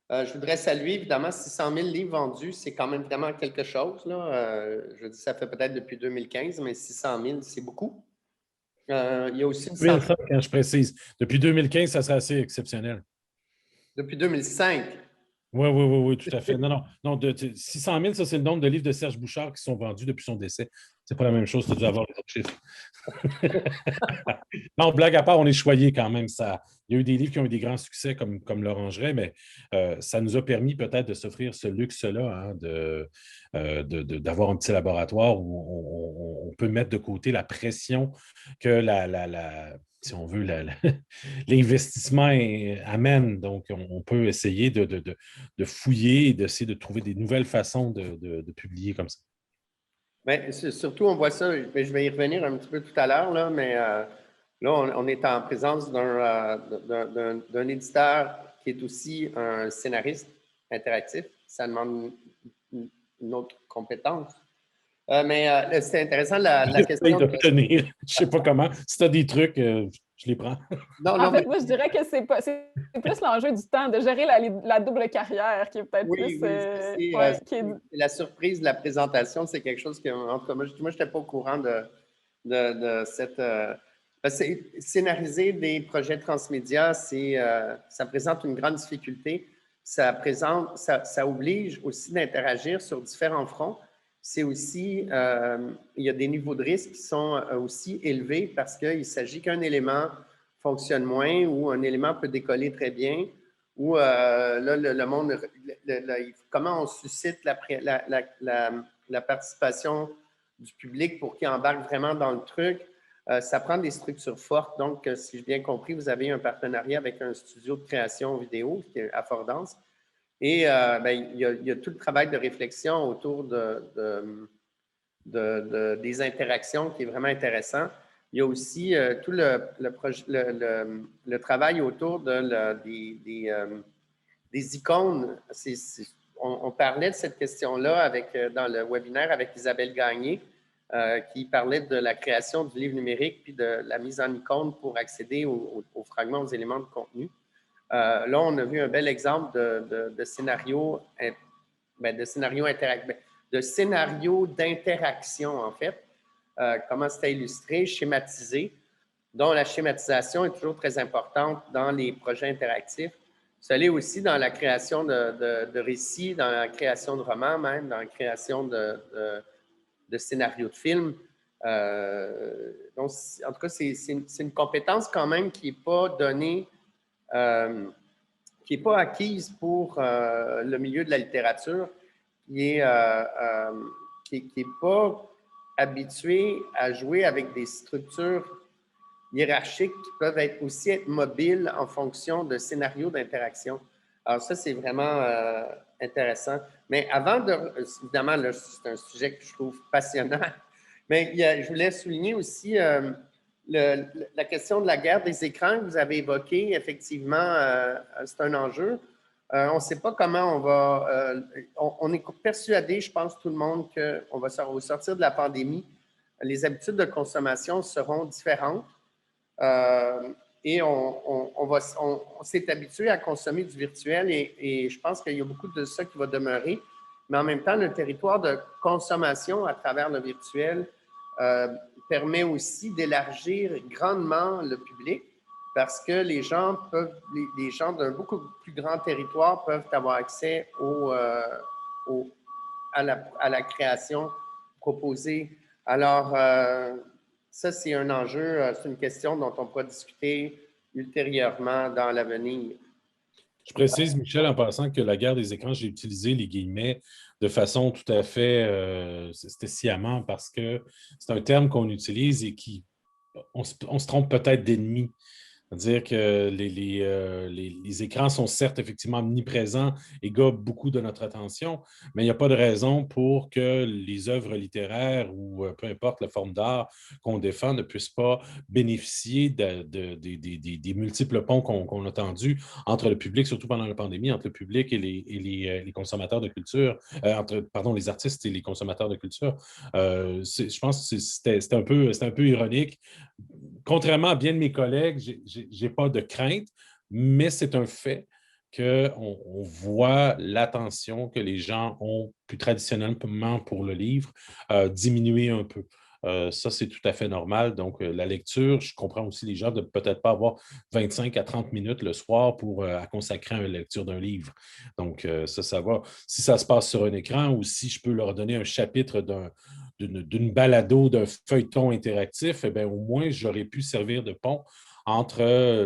Je voudrais saluer, évidemment, 600 000 livres vendus, c'est quand même vraiment quelque chose. Là. Je dis, ça fait peut-être depuis 2015, mais 600 000, c'est beaucoup. Il y a aussi une centaine... Quand je précise, depuis 2015, ça serait assez exceptionnel. Depuis 2005. Oui, tout à fait. Non, 600 000, ça, c'est le nombre de livres de Serge Bouchard qui sont vendus depuis son décès. C'est pas la même chose, tu as dû avoir les autres chiffres. Non, blague à part, on est choyé quand même. Il y a eu des livres qui ont eu des grands succès comme l'Orangerie, mais ça nous a permis peut-être de s'offrir ce luxe-là, hein, d'avoir un petit laboratoire où on peut mettre de côté la pression que si on veut, l'investissement amène. Donc, on peut essayer de fouiller et d'essayer de trouver des nouvelles façons de publier comme ça. Bien, surtout, on voit ça, je vais y revenir un petit peu tout à l'heure, là, mais là, on est en présence d'un éditeur qui est aussi un scénariste interactif. Ça demande une autre compétence. Mais c'est intéressant, la question... Je ne sais pas comment. Si tu as des trucs, je les prends. En fait, moi, je dirais que c'est plus l'enjeu du temps, de gérer la double carrière qui est peut-être plus... c'est la surprise de la présentation, c'est quelque chose que, en tout cas, moi, je n'étais pas au courant de cette... scénariser des projets transmédia, ça présente une grande difficulté. Ça oblige aussi d'interagir sur différents fronts. C'est aussi, il y a des niveaux de risque qui sont aussi élevés parce qu'il s'agit qu'un élément fonctionne moins ou un élément peut décoller très bien ou là, le monde, comment on suscite la participation du public pour qu'il embarque vraiment dans le truc. Ça prend des structures fortes. Donc, si j'ai bien compris, vous avez un partenariat avec un studio de création vidéo qui est Affordance. Et il y a tout le travail de réflexion autour des interactions qui est vraiment intéressant. Il y a aussi tout le travail autour des icônes. On parlait de cette question-là dans le webinaire avec Isabelle Gagné, qui parlait de la création du livre numérique puis de la mise en icône pour accéder aux fragments, aux éléments de contenu. Là, on a vu un bel exemple de scénario d'interaction, en fait. Comment c'était illustré, schématisé. dont la schématisation est toujours très importante dans les projets interactifs. Ça l'est aussi dans la création de récits, dans la création de romans même, dans la création de scénarios de films. Donc, en tout cas, c'est une compétence quand même qui n'est pas donnée, qui n'est pas acquise pour le milieu de la littérature, qui est pas habitué à jouer avec des structures hiérarchiques qui peuvent aussi être mobiles en fonction de scénarios d'interaction. Alors ça, c'est vraiment intéressant. Mais avant évidemment, là, c'est un sujet que je trouve passionnant, mais je voulais souligner aussi la question de la guerre des écrans que vous avez évoquée. Effectivement, c'est un enjeu. On ne sait pas comment on va... on est persuadé, je pense, tout le monde, qu'on va sortir de la pandémie. Les habitudes de consommation seront différentes. Et on s'est habitué à consommer du virtuel et je pense qu'il y a beaucoup de ça qui va demeurer. Mais en même temps, le territoire de consommation à travers le virtuel permet aussi d'élargir grandement le public parce que les gens d'un beaucoup plus grand territoire peuvent avoir accès à la création proposée. Alors, ça, c'est un enjeu, c'est une question dont on pourra discuter ultérieurement dans l'avenir. Je précise, Michel, en passant, que la guerre des écrans, j'ai utilisé les guillemets de façon tout à fait c'était sciemment parce que c'est un terme qu'on utilise et on se trompe peut-être d'ennemi. C'est-à-dire que les écrans sont certes effectivement omniprésents et gobent beaucoup de notre attention, mais il n'y a pas de raison pour que les œuvres littéraires ou peu importe la forme d'art qu'on défend ne puissent pas bénéficier des multiples ponts qu'on a tendus entre le public, surtout pendant la pandémie, entre le public et les consommateurs de culture, pardon, les artistes et les consommateurs de culture. Je pense que c'était un peu ironique. Contrairement à bien de mes collègues, je n'ai pas de crainte, mais c'est un fait qu'on voit l'attention que les gens ont plus traditionnellement pour le livre diminuer un peu. Ça, c'est tout à fait normal. Donc, la lecture, je comprends aussi les gens de peut-être pas avoir 25 à 30 minutes le soir à consacrer à la lecture d'un livre. Donc, ça va. Si ça se passe sur un écran ou si je peux leur donner un chapitre d'une balado, d'un feuilleton interactif, eh bien, au moins, j'aurais pu servir de pont entre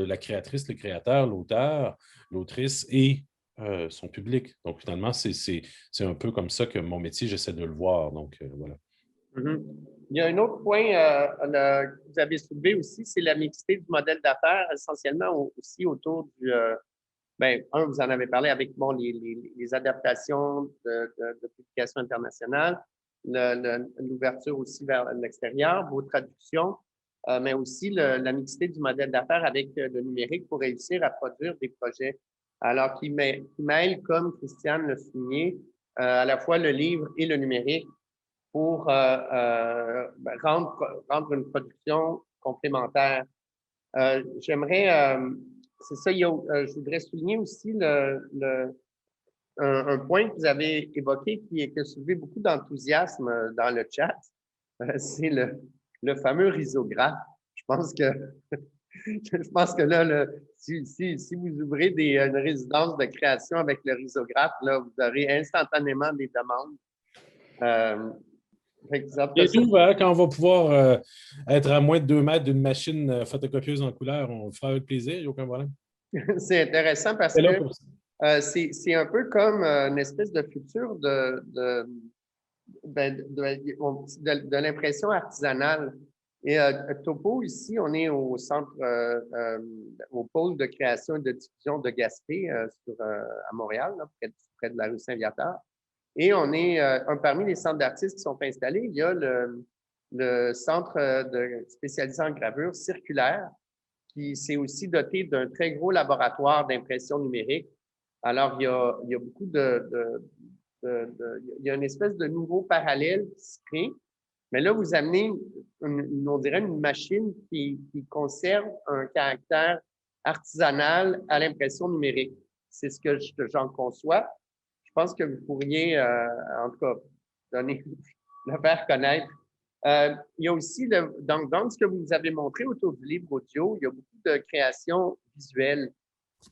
la créatrice, le créateur, l'auteur, l'autrice et son public. Donc, finalement, c'est un peu comme ça que mon métier, j'essaie de le voir. Donc, voilà. Mm-hmm. Il y a un autre point que vous avez soulevé aussi, c'est la mixité du modèle d'affaires, essentiellement aussi autour du... vous en avez parlé avec les adaptations de publications internationales, l'ouverture aussi vers l'extérieur, vos traductions, mais aussi la mixité du modèle d'affaires avec le numérique pour réussir à produire des projets. Alors, qui mêle, comme Christiane l'a souligné, à la fois le livre et le numérique pour rendre une production complémentaire. J'aimerais, c'est ça, je voudrais souligner aussi un point que vous avez évoqué qui a soulevé beaucoup d'enthousiasme dans le chat, c'est le fameux risographe. Je pense que là, si vous ouvrez une résidence de création avec le risographe, là, vous aurez instantanément des demandes. Bientôt, quand on va pouvoir être à moins de 2 mètres d'une machine photocopieuse en couleur, on le fera avec plaisir, il n'y a aucun problème. C'est intéressant parce que c'est un peu comme une espèce de futur de l'impression artisanale. Et Topo, ici, on est au centre, au pôle de création et de diffusion de Gaspé à Montréal, là, près de la rue Saint-Viateur. Et on est parmi les centres d'artistes qui sont installés. Il y a le centre spécialisé en gravure circulaire qui s'est aussi doté d'un très gros laboratoire d'impression numérique. Alors, il y a beaucoup il y a une espèce de nouveau parallèle qui se crée. Mais là, vous amenez, on dirait, une machine qui conserve un caractère artisanal à l'impression numérique. C'est ce que j'en conçois. Je pense que vous pourriez, en tout cas, le faire connaître Il y a aussi, dans ce que vous nous avez montré autour du livre audio, il y a beaucoup de créations visuelles.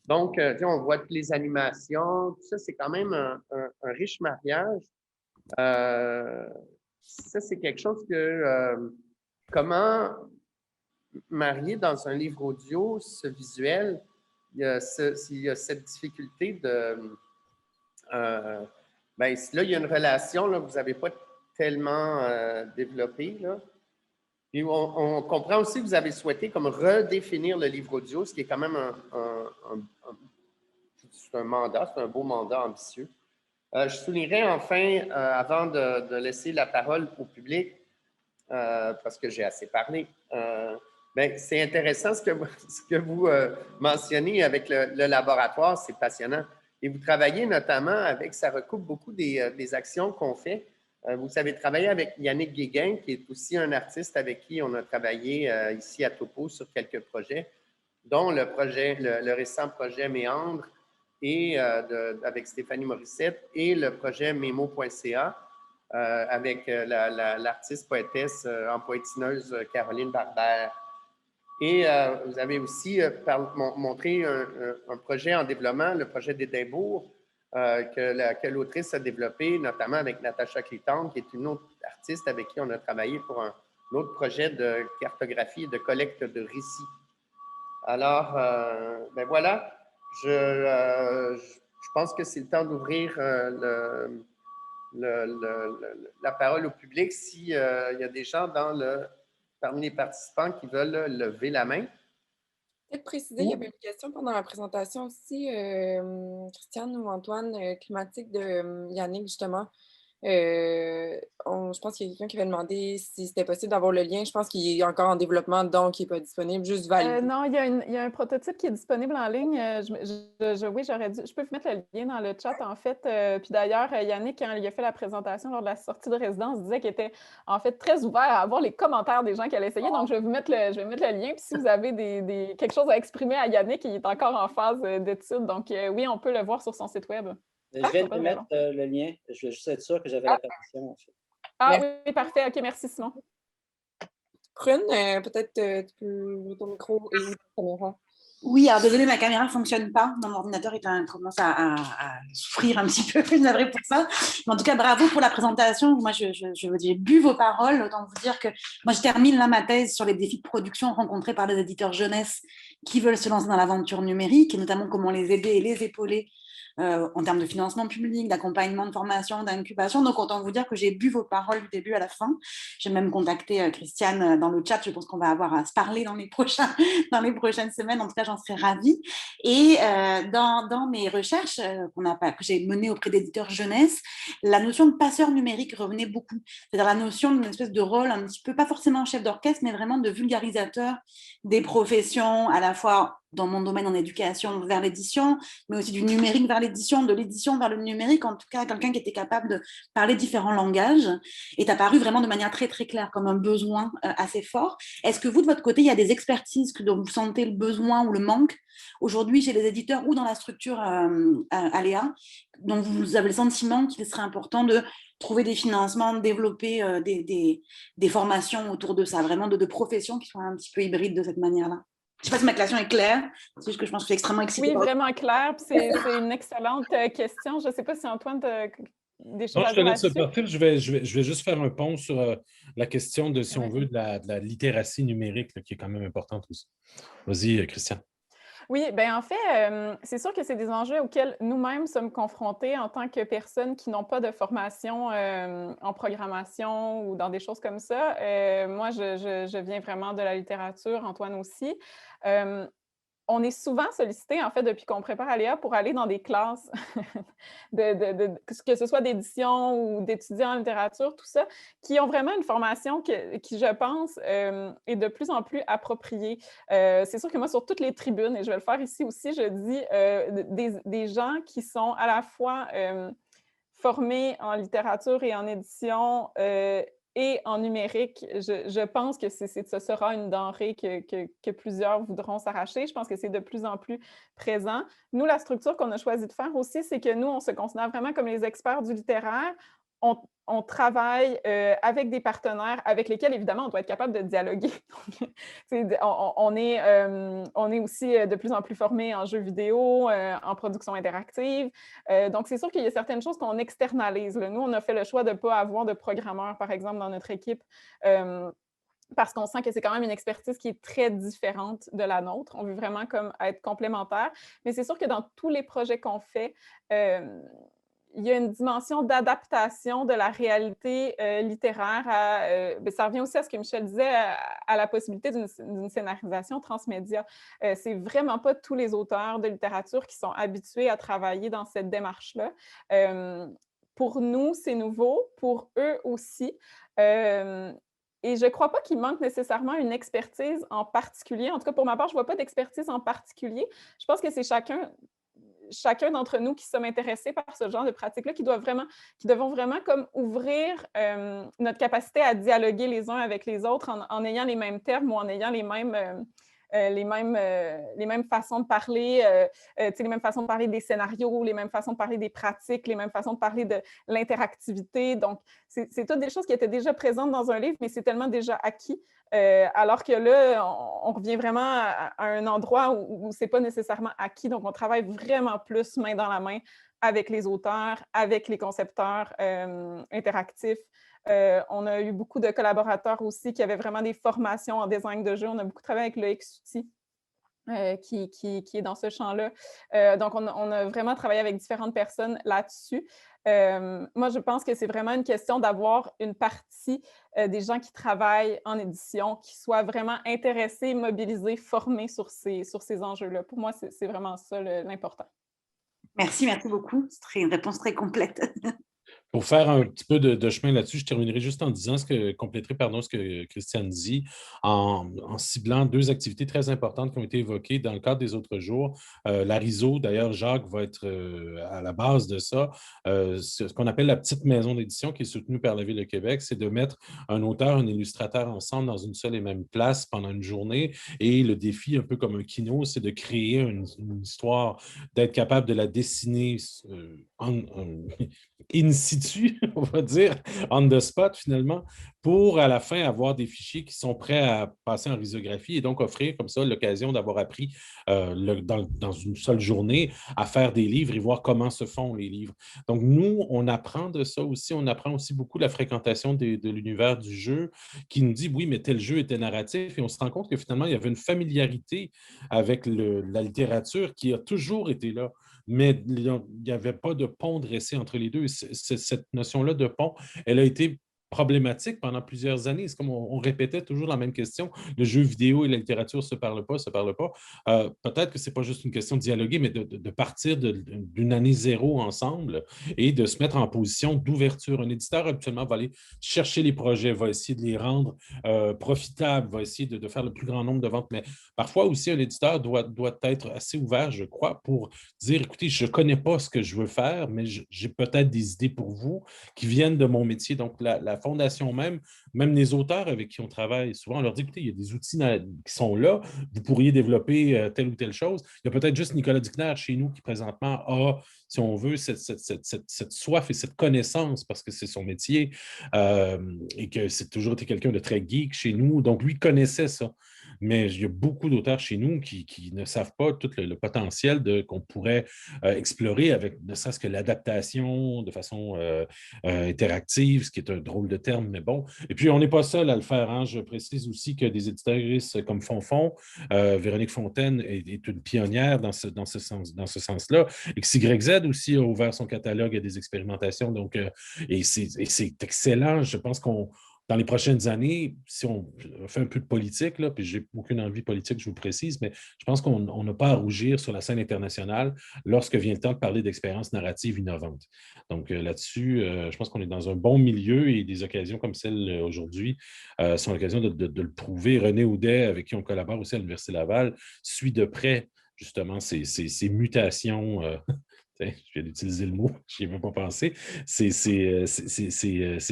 Donc, on voit toutes les animations, tout ça, c'est quand même un riche mariage. Ça, c'est quelque chose que, comment marier dans un livre audio ce visuel, il y a cette difficulté de... ben, là, il y a une relation, là, vous n'avez pas tellement développée, là. Puis on comprend aussi que vous avez souhaité comme redéfinir le livre audio, ce qui est quand même c'est un mandat, c'est un beau mandat ambitieux. Je soulignerai enfin, avant de laisser la parole au public, parce que j'ai assez parlé, ben, c'est intéressant ce que vous mentionnez avec le laboratoire, c'est passionnant. Et vous travaillez notamment avec, ça recoupe beaucoup des actions qu'on fait. Vous avez travaillé avec Yannick Guéguin, qui est aussi un artiste avec qui on a travaillé ici à Topo sur quelques projets, dont le récent projet Méandre et avec Stéphanie Morissette et le projet Memo.ca avec l'artiste poétesse empoétineuse Caroline Barbère. Et vous avez aussi montré un projet en développement, le projet d'Édimbourg, que l'autrice a développé, notamment avec Natacha Clitande, qui est une autre artiste avec qui on a travaillé pour un autre projet de cartographie et de collecte de récits. Alors, ben voilà, je pense que c'est le temps d'ouvrir la parole au public s'il y a des gens parmi les participants qui veulent lever la main. Peut-être préciser, il y avait une question pendant la présentation aussi, Christiane ou Antoine, climatique de Yannick, justement. Je pense qu'il y a quelqu'un qui avait demandé si c'était possible d'avoir le lien. Je pense qu'il est encore en développement, donc il n'est pas disponible, juste validé. Non, il y a un prototype qui est disponible en ligne. Oui, j'aurais dû. Je peux vous mettre le lien dans le chat, en fait. Puis d'ailleurs, Yannick, quand il a fait la présentation lors de la sortie de résidence, disait qu'il était en fait très ouvert à avoir les commentaires des gens qui allaient essayer. Donc, je vais mettre le lien. Puis si vous avez quelque chose à exprimer à Yannick, il est encore en phase d'étude. Donc, oui, on peut le voir sur son site web. Je viens de mettre le lien. Je veux juste être sûr que j'avais la permission. En fait. Ah oui, parfait. OK, merci Simon. Prune, peut-être tu peux ouvrir ton micro et ta caméra. Oui, alors désolé, ma caméra ne fonctionne pas. Mon ordinateur commence à souffrir un petit peu, je suis navrée pour ça. Mais en tout cas, bravo pour la présentation. Moi, j'ai bu vos paroles. Autant vous dire que moi, je termine là ma thèse sur les défis de production rencontrés par les éditeurs jeunesse qui veulent se lancer dans l'aventure numérique et notamment comment les aider et les épauler en termes de financement public, d'accompagnement, de formation, d'incubation. Donc, autant vous dire que j'ai bu vos paroles du début à la fin. J'ai même contacté Christiane dans le chat. Je pense qu'on va avoir à se parler dans les prochaines semaines. En tout cas, j'en serais ravie. Et dans mes recherches que j'ai menées auprès d'éditeurs jeunesse, la notion de passeur numérique revenait beaucoup. C'est-à-dire la notion d'une espèce de rôle un petit peu, pas forcément chef d'orchestre, mais vraiment de vulgarisateur des professions, à la fois dans mon domaine en éducation vers l'édition, mais aussi du numérique vers l'édition, de l'édition vers le numérique, en tout cas quelqu'un qui était capable de parler différents langages, est apparu vraiment de manière très très claire, comme un besoin assez fort. Est-ce que vous, de votre côté, il y a des expertises dont vous sentez le besoin ou le manque aujourd'hui chez les éditeurs ou dans la structure Aléa, dont vous avez le sentiment qu'il serait important de trouver des financements, de développer des formations autour de ça, vraiment de professions qui soient un petit peu hybrides de cette manière-là? Je ne sais pas si ma question est claire, c'est juste que je pense que je suis extrêmement excitée. Oui, vraiment clair. C'est une excellente question. Je ne sais pas si Antoine a des choses à dire là-dessus. Je te laisse partir. Je vais juste faire un pont sur la question de, si on veut, de la littératie numérique, là, qui est quand même importante aussi. Vas-y, Christiane. Oui, bien en fait, c'est sûr que c'est des enjeux auxquels nous-mêmes sommes confrontés en tant que personnes qui n'ont pas de formation en programmation ou dans des choses comme ça. Moi, je viens vraiment de la littérature, Antoine aussi. On est souvent sollicité, en fait, depuis qu'on prépare Aléa, pour aller dans des classes, que ce soit d'édition ou d'étudiants en littérature, tout ça, qui ont vraiment une formation qui, je pense, est de plus en plus appropriée. C'est sûr que moi, sur toutes les tribunes, et je vais le faire ici aussi, je dis des gens qui sont à la fois formés en littérature et en édition et en numérique, je pense que ce sera une denrée que plusieurs voudront s'arracher. Je pense que c'est de plus en plus présent. Nous, la structure qu'on a choisi de faire aussi, c'est que nous, on se considère vraiment comme les experts du littéraire. on travaille avec des partenaires avec lesquels, évidemment, on doit être capable de dialoguer. on est aussi de plus en plus formés en jeux vidéo, en production interactive. Donc, c'est sûr qu'il y a certaines choses qu'on externalise. Là. Nous, on a fait le choix de ne pas avoir de programmeurs, par exemple, dans notre équipe. Parce qu'on sent que c'est quand même une expertise qui est très différente de la nôtre. On veut vraiment comme être complémentaire. Mais c'est sûr que dans tous les projets qu'on fait, il y a une dimension d'adaptation de la réalité littéraire. Ça revient aussi à ce que Michel disait, à la possibilité d'une scénarisation transmédia. C'est vraiment pas tous les auteurs de littérature qui sont habitués à travailler dans cette démarche-là. Pour nous, c'est nouveau. Pour eux aussi. Et je ne crois pas qu'il manque nécessairement une expertise en particulier. En tout cas, pour ma part, je ne vois pas d'expertise en particulier. Je pense que c'est chacun d'entre nous qui sommes intéressés par ce genre de pratique-là, qui devons vraiment comme ouvrir notre capacité à dialoguer les uns avec les autres en ayant les mêmes termes ou en ayant les mêmes façons de parler, les mêmes façons de parler des scénarios, les mêmes façons de parler des pratiques, les mêmes façons de parler de l'interactivité. Donc, c'est toutes des choses qui étaient déjà présentes dans un livre, mais c'est tellement déjà acquis. Alors que là, on revient vraiment à un endroit où ce n'est pas nécessairement acquis. Donc, on travaille vraiment plus main dans la main avec les auteurs, avec les concepteurs interactifs. On a eu beaucoup de collaborateurs aussi qui avaient vraiment des formations en design de jeu. On a beaucoup travaillé avec Loïc Souty, qui est dans ce champ-là. Donc, on a vraiment travaillé avec différentes personnes là-dessus. Moi, je pense que c'est vraiment une question d'avoir une partie des gens qui travaillent en édition qui soient vraiment intéressés, mobilisés, formés sur ces enjeux-là. Pour moi, c'est vraiment ça l'important. Merci beaucoup. C'est une réponse très complète. Pour faire un petit peu de chemin là-dessus, je terminerai juste en disant ce que Christiane dit, en ciblant deux activités très importantes qui ont été évoquées dans le cadre des autres jours. La RISO, d'ailleurs, Jacques va être à la base de ça. Ce qu'on appelle la petite maison d'édition qui est soutenue par la Ville de Québec, c'est de mettre un auteur, un illustrateur ensemble dans une seule et même place pendant une journée. Et le défi, un peu comme un kino, c'est de créer une histoire, d'être capable de la dessiner in situ, on va dire, on the spot finalement, pour à la fin avoir des fichiers qui sont prêts à passer en risographie et donc offrir comme ça l'occasion d'avoir appris dans une seule journée à faire des livres et voir comment se font les livres. Donc nous, on apprend de ça aussi, on apprend aussi beaucoup la fréquentation de l'univers du jeu qui nous dit oui, mais tel jeu était narratif et on se rend compte que finalement, il y avait une familiarité avec la littérature qui a toujours été là. Mais il n'y avait pas de pont dressé entre les deux. Cette notion-là de pont, elle a été problématique pendant plusieurs années. C'est comme on répétait toujours la même question. Le jeu vidéo et la littérature ne se parlent pas, se parlent pas. Peut-être que ce n'est pas juste une question de dialoguer, mais de partir d'une année zéro ensemble et de se mettre en position d'ouverture. Un éditeur, habituellement, va aller chercher les projets, va essayer de les rendre profitables, va essayer de faire le plus grand nombre de ventes. Mais parfois aussi, un éditeur doit être assez ouvert, je crois, pour dire, écoutez, je ne connais pas ce que je veux faire, mais j'ai peut-être des idées pour vous qui viennent de mon métier. Donc, la fondation même les auteurs avec qui on travaille, souvent, on leur dit, écoutez, il y a des outils qui sont là, vous pourriez développer telle ou telle chose. Il y a peut-être juste Nicolas Dickner chez nous qui, présentement, a, si on veut, cette soif et cette connaissance, parce que c'est son métier, et que c'est toujours été quelqu'un de très geek chez nous. Donc, lui connaissait ça. Mais il y a beaucoup d'auteurs chez nous qui ne savent pas tout le potentiel qu'on pourrait explorer avec ne serait-ce que l'adaptation de façon interactive, ce qui est un drôle de terme, mais bon. Et puis, on n'est pas seul à le faire. Hein. Je précise aussi que des éditrices comme Fonfon, Véronique Fontaine est une pionnière dans ce sens-là. XYZ aussi a ouvert son catalogue à des expérimentations. Donc, et c'est excellent. Je pense dans les prochaines années, si on fait un peu de politique, là, puis je n'ai aucune envie politique, je vous précise, mais je pense qu'on n'a pas à rougir sur la scène internationale lorsque vient le temps de parler d'expériences narratives innovantes. Donc là-dessus, je pense qu'on est dans un bon milieu et des occasions comme celle aujourd'hui sont l'occasion de le prouver. René Audet, avec qui on collabore aussi à l'Université Laval, suit de près justement ces mutations. Je viens d'utiliser le mot, je n'y ai même pas pensé. Ces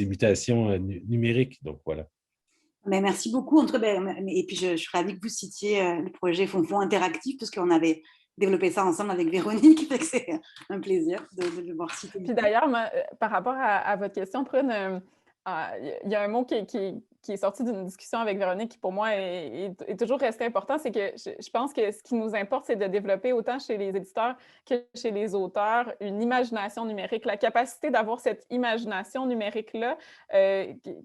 mutations numériques. Donc, voilà. Mais merci beaucoup. En tout cas, et puis, je suis ravie que vous citiez le projet Fonfon Interactif, parce qu'on avait développer ça ensemble avec Véronique. Fait que c'est un plaisir de le voir citer. Puis d'ailleurs, par rapport à votre question, Prune, il y a un mot qui est sorti d'une discussion avec Véronique qui, pour moi, est toujours resté important. C'est que je pense que ce qui nous importe, c'est de développer autant chez les éditeurs que chez les auteurs une imagination numérique, la capacité d'avoir cette imagination numérique-là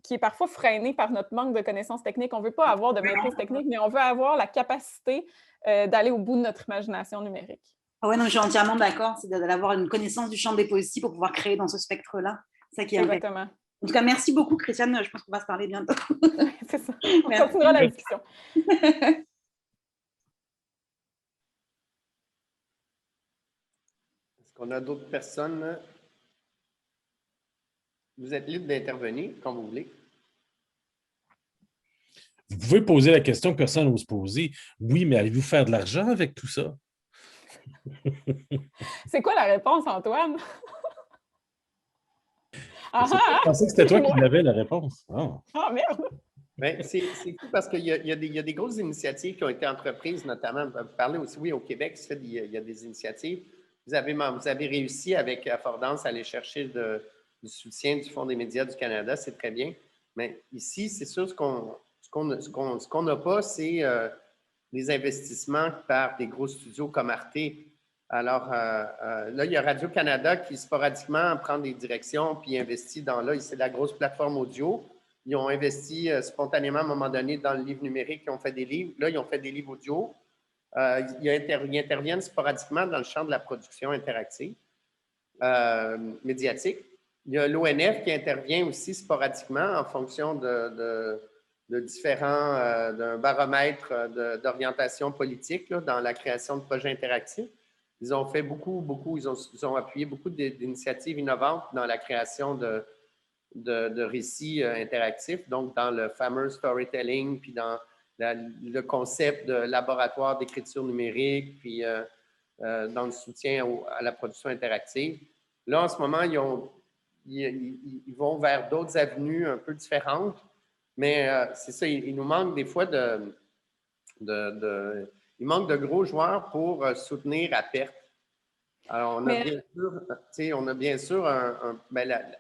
qui est parfois freinée par notre manque de connaissances techniques. On ne veut pas avoir de maîtrise technique, mais on veut avoir la capacité d'aller au bout de notre imagination numérique. Ah ouais, non, je suis entièrement d'accord. C'est d'avoir une connaissance du champ des possibles pour pouvoir créer dans ce spectre-là. C'est ça qui est Exactement. En tout cas, merci beaucoup, Christiane. Je pense qu'on va se parler bientôt. C'est ça. On continuera la discussion. Est-ce qu'on a d'autres personnes? Vous êtes libre d'intervenir quand vous voulez. Vous pouvez poser la question que personne n'ose poser. Oui, mais allez-vous faire de l'argent avec tout ça? C'est quoi la réponse, Antoine? Je pensais que c'était toi qui avais la réponse. Ah, merde! Ben, c'est fou parce qu'il y a des grosses initiatives qui ont été entreprises, notamment, vous parlez aussi, oui, au Québec, il y a des initiatives. Vous avez réussi avec Affordance à aller chercher du soutien du Fonds des médias du Canada, c'est très bien. Mais ici, c'est sûr, ce qu'on n'a pas, c'est des investissements par des gros studios comme Arte. Alors, là, il y a Radio-Canada qui, sporadiquement, prend des directions puis investit c'est la grosse plateforme audio. Ils ont investi spontanément, à un moment donné, dans le livre numérique. Ils ont fait des livres. Là, ils ont fait des livres audio. Ils interviennent sporadiquement dans le champ de la production interactive, médiatique. Il y a l'ONF qui intervient aussi sporadiquement en fonction de différents, d'un baromètre d'orientation politique là, dans la création de projets interactifs. Ils ont fait ils ont appuyé beaucoup d'initiatives innovantes dans la création de récits interactifs, donc dans le fameux storytelling, puis dans le concept de laboratoire d'écriture numérique, puis dans le soutien à la production interactive. Là, en ce moment, ils vont vers d'autres avenues un peu différentes, mais c'est ça, il nous manque des fois il manque de gros joueurs pour soutenir à perte. Alors, on a bien sûr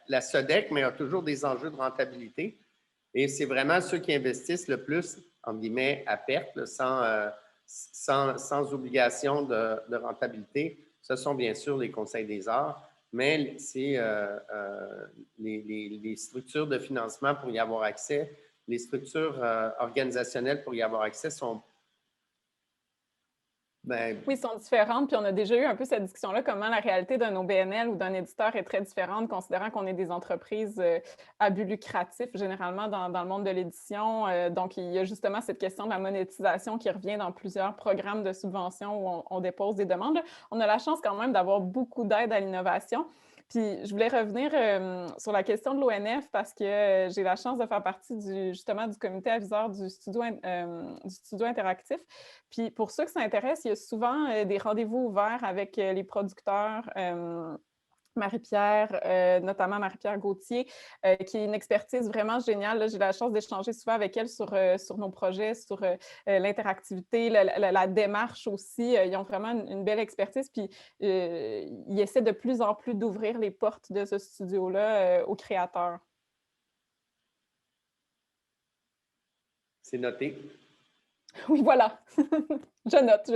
la SODEC, mais il y a toujours des enjeux de rentabilité. Et c'est vraiment ceux qui investissent le plus, entre guillemets, à perte, là, sans obligation de rentabilité. Ce sont bien sûr les conseils des arts, mais c'est les structures de financement pour y avoir accès, les structures organisationnelles pour y avoir accès sont... Oui, ils sont différentes, puis on a déjà eu un peu cette discussion-là, comment la réalité d'un OBNL ou d'un éditeur est très différente, considérant qu'on est des entreprises à but lucratif, généralement dans le monde de l'édition. Donc, il y a justement cette question de la monétisation qui revient dans plusieurs programmes de subvention où on dépose des demandes. On a la chance quand même d'avoir beaucoup d'aide à l'innovation. Puis, je voulais revenir sur la question de l'ONF parce que j'ai la chance de faire partie justement du comité aviseur du studio interactif. Puis, pour ceux que ça intéresse, il y a souvent des rendez-vous ouverts avec les producteurs. Marie-Pierre, notamment Marie-Pierre Gauthier, qui est une expertise vraiment géniale. J'ai la chance d'échanger souvent avec elle sur nos projets, sur l'interactivité, la démarche aussi. Ils ont vraiment une belle expertise, puis ils essaient de plus en plus d'ouvrir les portes de ce studio-là aux créateurs. C'est noté. Oui, voilà. Je note.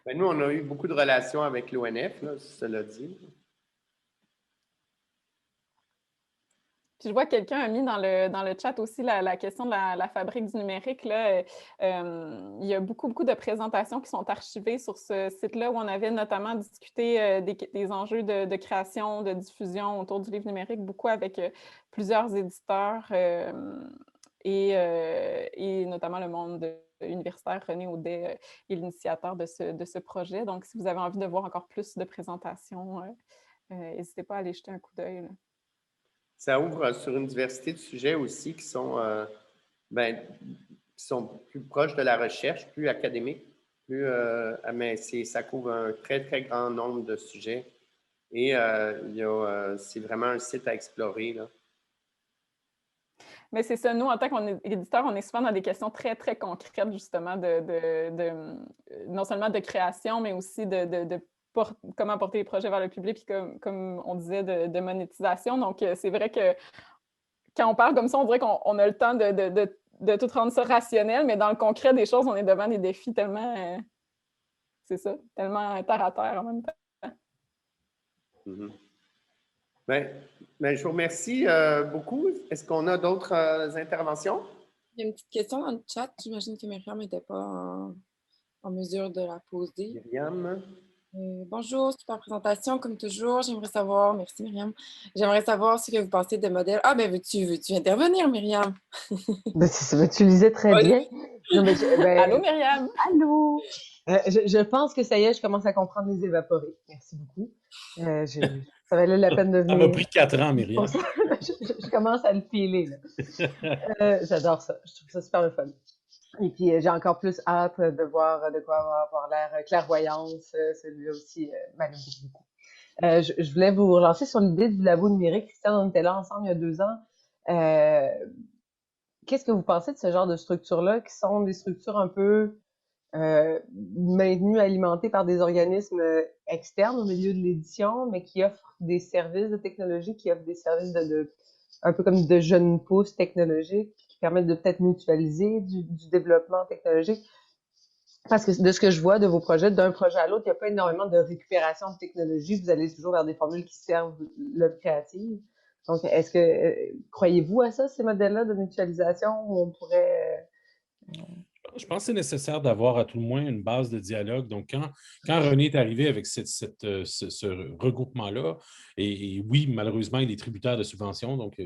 Ben, nous, on a eu beaucoup de relations avec l'ONF, cela dit. Puis je vois que quelqu'un a mis dans le chat aussi la question de la fabrique du numérique. Là. Il y a beaucoup de présentations qui sont archivées sur ce site-là où on avait notamment discuté des enjeux de création, de diffusion autour du livre numérique, beaucoup avec plusieurs éditeurs et notamment le monde universitaire. René Audet est l'initiateur de ce projet. Donc, si vous avez envie de voir encore plus de présentations, n'hésitez pas à aller jeter un coup d'œil. Ça ouvre sur une diversité de sujets aussi qui sont plus proches de la recherche, plus académiques, mais ça couvre un très, très grand nombre de sujets. Et c'est vraiment un site à explorer, là. Mais c'est ça, nous, en tant qu'éditeur, on est souvent dans des questions très, très concrètes, justement, non seulement de création, mais aussi de comment porter les projets vers le public, puis comme on disait, de monétisation. Donc, c'est vrai que quand on parle comme ça, on dirait qu'on a le temps de tout rendre ça rationnel, mais dans le concret des choses, on est devant des défis tellement, c'est ça, tellement terre à terre en même temps. Ben, je vous remercie beaucoup. Est-ce qu'on a d'autres interventions? Il y a une petite question dans le chat. J'imagine que Myriam n'était pas en mesure de la poser. Myriam? Bonjour, super présentation, comme toujours. J'aimerais savoir, merci Myriam, j'aimerais savoir ce que vous pensez de modèles. Ah, ben veux-tu intervenir, Myriam? Tu lisais très bien. Non, Allô, Myriam? Allô? Je pense que ça y est, je commence à comprendre les évaporés. Merci beaucoup. Ça valait la peine de venir. Ça m'a pris 4 ans, Myriam. Je commence à le filer. J'adore ça. Je trouve ça super le fun. Et puis, j'ai encore plus hâte de voir de quoi va avoir l'air clairvoyance. Celui-là aussi m'allume beaucoup. Je voulais vous relancer sur l'idée du labo numérique. Christian, on était là ensemble il y a 2 ans. Qu'est-ce que vous pensez de ce genre de structures-là, qui sont des structures un peu maintenues, alimentées par des organismes externes au milieu de l'édition, mais qui offrent des services de technologie, qui offrent des services un peu comme de jeunes pousses technologiques, qui permettent de peut-être mutualiser du développement technologique? Parce que de ce que je vois de vos projets, d'un projet à l'autre, il n'y a pas énormément de récupération de technologie. Vous allez toujours vers des formules qui servent l'œuvre créative. Donc, est-ce que croyez-vous à ça, ces modèles-là de mutualisation, où on pourrait... Je pense que c'est nécessaire d'avoir à tout le moins une base de dialogue. Donc, quand René est arrivé avec ce regroupement-là, et oui, malheureusement, il est tributaire de subventions, donc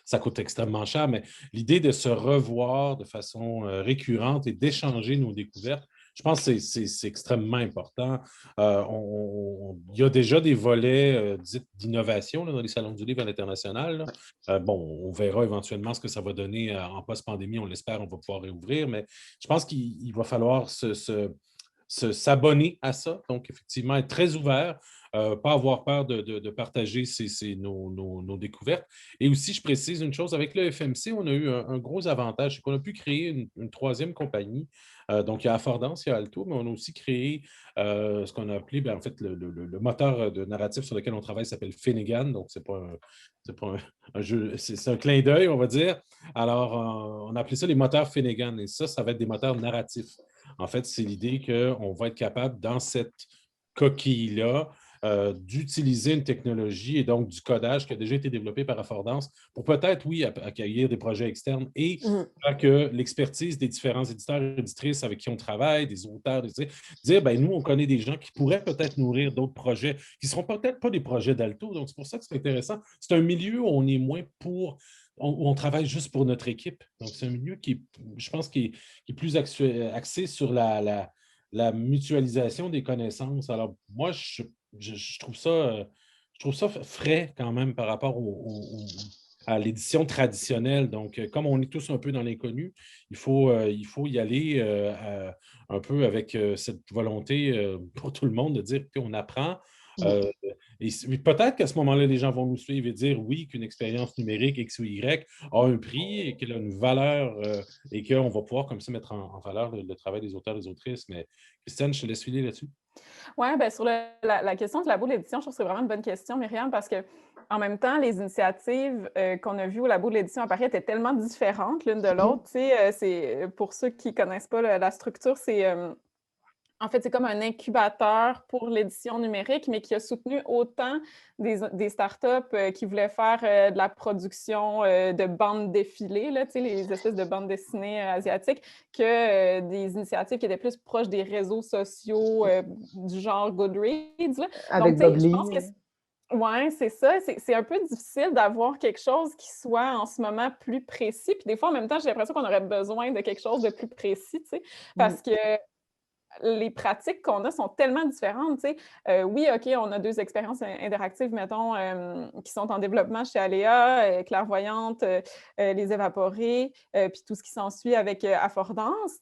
ça coûte extrêmement cher, mais l'idée de se revoir de façon récurrente et d'échanger nos découvertes, je pense que c'est extrêmement important. Il y a déjà des volets d'innovation dans les salons du livre à l'international. On verra éventuellement ce que ça va donner en post-pandémie. On l'espère, on va pouvoir réouvrir, mais je pense qu'il va falloir s'abonner à ça. Donc, effectivement, être très ouvert, pas avoir peur de partager nos découvertes. Et aussi, je précise une chose, avec le FMC, on a eu un gros avantage, c'est qu'on a pu créer une troisième compagnie. Donc, il y a Affordance, il y a Alto, mais on a aussi créé ce qu'on a appelé, en fait, le moteur de narratif sur lequel on travaille s'appelle Finnegan. Donc, c'est pas un jeu, c'est un clin d'œil, on va dire. Alors, on a appelé ça les moteurs Finnegan. Et ça va être des moteurs narratifs. En fait, c'est l'idée qu'on va être capable, dans cette coquille-là, d'utiliser une technologie et donc du codage qui a déjà été développé par Affordance pour peut-être, oui, accueillir des projets externes et faire que l'expertise des différents éditeurs et éditrices avec qui on travaille, des auteurs, dire, nous, on connaît des gens qui pourraient peut-être nourrir d'autres projets qui ne seront peut-être pas des projets d'Alto. Donc, c'est pour ça que c'est intéressant. C'est un milieu où on est moins où on travaille juste pour notre équipe. Donc, c'est un milieu je pense, qui est plus axé sur la mutualisation des connaissances. Alors, moi, je trouve ça frais quand même par rapport à l'édition traditionnelle. Donc, comme on est tous un peu dans l'inconnu, il faut y aller un peu avec cette volonté pour tout le monde de dire qu'on apprend. Et peut-être qu'à ce moment-là, les gens vont nous suivre et dire oui, qu'une expérience numérique X ou Y a un prix et qu'elle a une valeur et qu'on va pouvoir comme ça mettre en valeur le travail des auteurs et des autrices. Mais Christiane, je te laisse filer là-dessus. Oui, sur la question du labo de l'édition, je trouve que c'est vraiment une bonne question, Myriam, parce que en même temps, les initiatives qu'on a vues au labo de l'édition à Paris étaient tellement différentes l'une de l'autre. Pour ceux qui ne connaissent pas la structure, en fait, c'est comme un incubateur pour l'édition numérique, mais qui a soutenu autant des startups qui voulaient faire de la production de bandes défilées, les espèces de bandes dessinées asiatiques, que des initiatives qui étaient plus proches des réseaux sociaux du genre Goodreads. Avec Bob Lee. Oui, c'est ça. C'est un peu difficile d'avoir quelque chose qui soit en ce moment plus précis. Puis des fois, en même temps, j'ai l'impression qu'on aurait besoin de quelque chose de plus précis, parce que les pratiques qu'on a sont tellement différentes. Oui, OK, on a 2 expériences interactives, mettons, qui sont en développement chez Aléa, Clairvoyante, Les Évaporés, puis tout ce qui s'ensuit avec Affordance.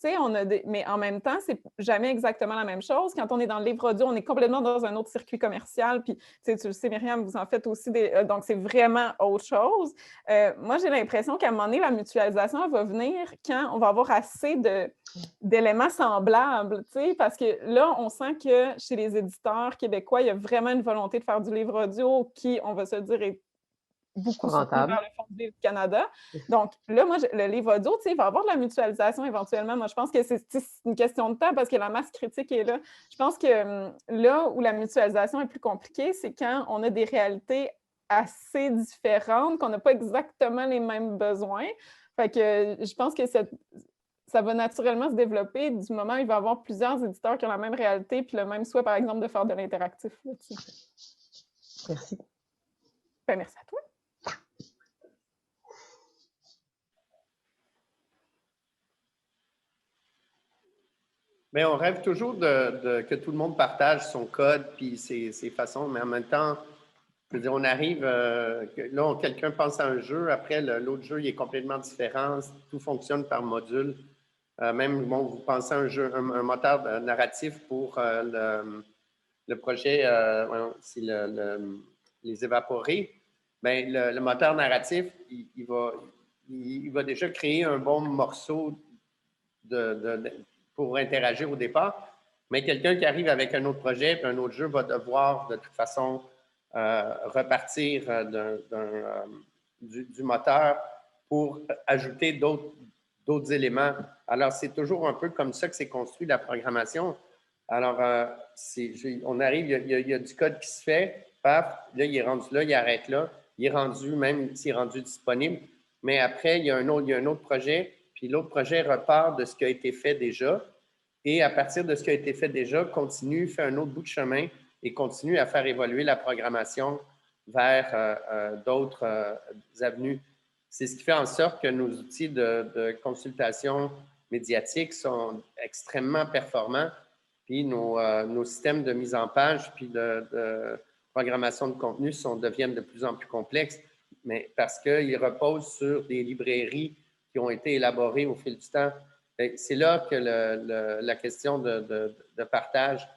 Mais en même temps, c'est jamais exactement la même chose. Quand on est dans le livre audio, on est complètement dans un autre circuit commercial. Puis, tu le sais, Myriam, vous en faites aussi donc, c'est vraiment autre chose. Moi, j'ai l'impression qu'à un moment donné, la mutualisation, elle va venir quand on va avoir assez d'éléments semblables, parce que là, on sent que chez les éditeurs québécois, il y a vraiment une volonté de faire du livre audio qui, on va se dire, est beaucoup soutenu par le Fonds du livre du Canada. Donc là, moi, le livre audio, il va y avoir de la mutualisation éventuellement. Moi, je pense que c'est une question de temps parce que la masse critique est là. Je pense que là où la mutualisation est plus compliquée, c'est quand on a des réalités assez différentes, qu'on n'a pas exactement les mêmes besoins. Fait que je pense que ça va naturellement se développer du moment où il va y avoir plusieurs éditeurs qui ont la même réalité puis le même souhait, par exemple, de faire de l'interactif. Merci. Ben, merci à toi. Mais on rêve toujours que tout le monde partage son code puis ses façons, mais en même temps, je veux dire, on arrive, là, quelqu'un pense à un jeu, après, l'autre jeu, il est complètement différent, tout fonctionne par module. Même, bon, vous pensez à un jeu, un moteur narratif pour le projet, c'est les évaporés. Bien, le moteur narratif, il va déjà créer un bon morceau pour interagir au départ. Mais quelqu'un qui arrive avec un autre projet, puis un autre jeu, va devoir de toute façon repartir du moteur pour ajouter d'autres éléments. Alors, c'est toujours un peu comme ça que c'est construit la programmation. Alors, on arrive, il y a du code qui se fait, paf, là, il est rendu là, il arrête là, il est rendu, même s'il est rendu disponible. Mais après, il y a un autre projet, puis l'autre projet repart de ce qui a été fait déjà. Et à partir de ce qui a été fait déjà, continue, fait un autre bout de chemin et continue à faire évoluer la programmation vers d'autres avenues. C'est ce qui fait en sorte que nos outils de consultation médiatique sont extrêmement performants, puis nos systèmes de mise en page puis de programmation de contenu deviennent de plus en plus complexes, mais parce qu'ils reposent sur des librairies qui ont été élaborées au fil du temps. C'est là que la question de partage,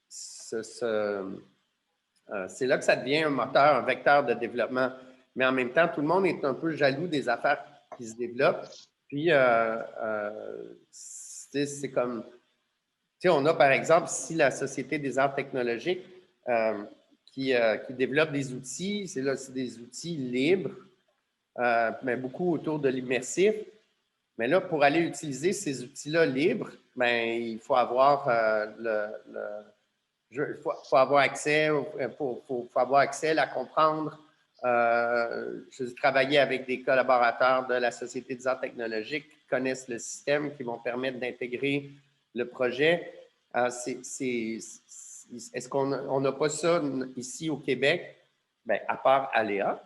c'est là que ça devient un moteur, un vecteur de développement. Mais en même temps, tout le monde est un peu jaloux des affaires qui se développent. Puis, c'est comme, on a par exemple ici la Société des arts technologiques qui développe des outils. C'est des outils libres, mais beaucoup autour de l'immersif. Mais là, pour aller utiliser ces outils-là libres, ben, il faut avoir faut avoir accès, faut avoir accès à comprendre. J'ai travaillé avec des collaborateurs de la Société des arts technologiques qui connaissent le système, qui vont permettre d'intégrer le projet. Est-ce qu'on n'a pas ça ici au Québec? Bien, à part Aléa,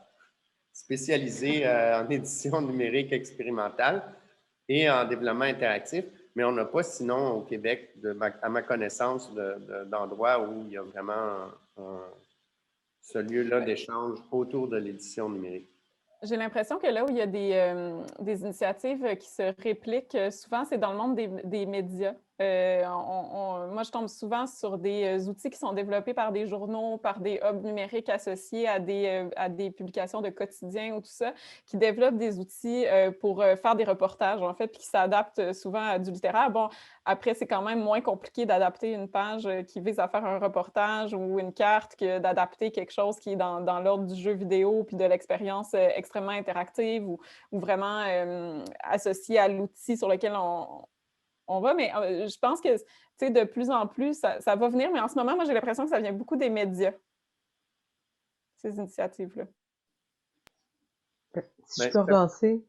spécialisé en édition numérique expérimentale et en développement interactif, mais on n'a pas sinon au Québec, à ma connaissance, d'endroits où il y a vraiment ce lieu-là d'échange autour de l'édition numérique. J'ai l'impression que là où il y a des initiatives qui se répliquent, souvent, c'est dans le monde des médias. Moi, je tombe souvent sur des outils qui sont développés par des journaux, par des hubs numériques associés à des publications de quotidien ou tout ça, qui développent des outils pour faire des reportages, en fait, puis qui s'adaptent souvent à du littéraire. Bon, après, c'est quand même moins compliqué d'adapter une page qui vise à faire un reportage ou une carte que d'adapter quelque chose qui est dans l'ordre du jeu vidéo puis de l'expérience extrêmement interactive ou vraiment associée à l'outil sur lequel on va. Mais je pense que de plus en plus, ça va venir. Mais en ce moment, moi, j'ai l'impression que ça vient beaucoup des médias, ces initiatives-là. Si je peux relancer,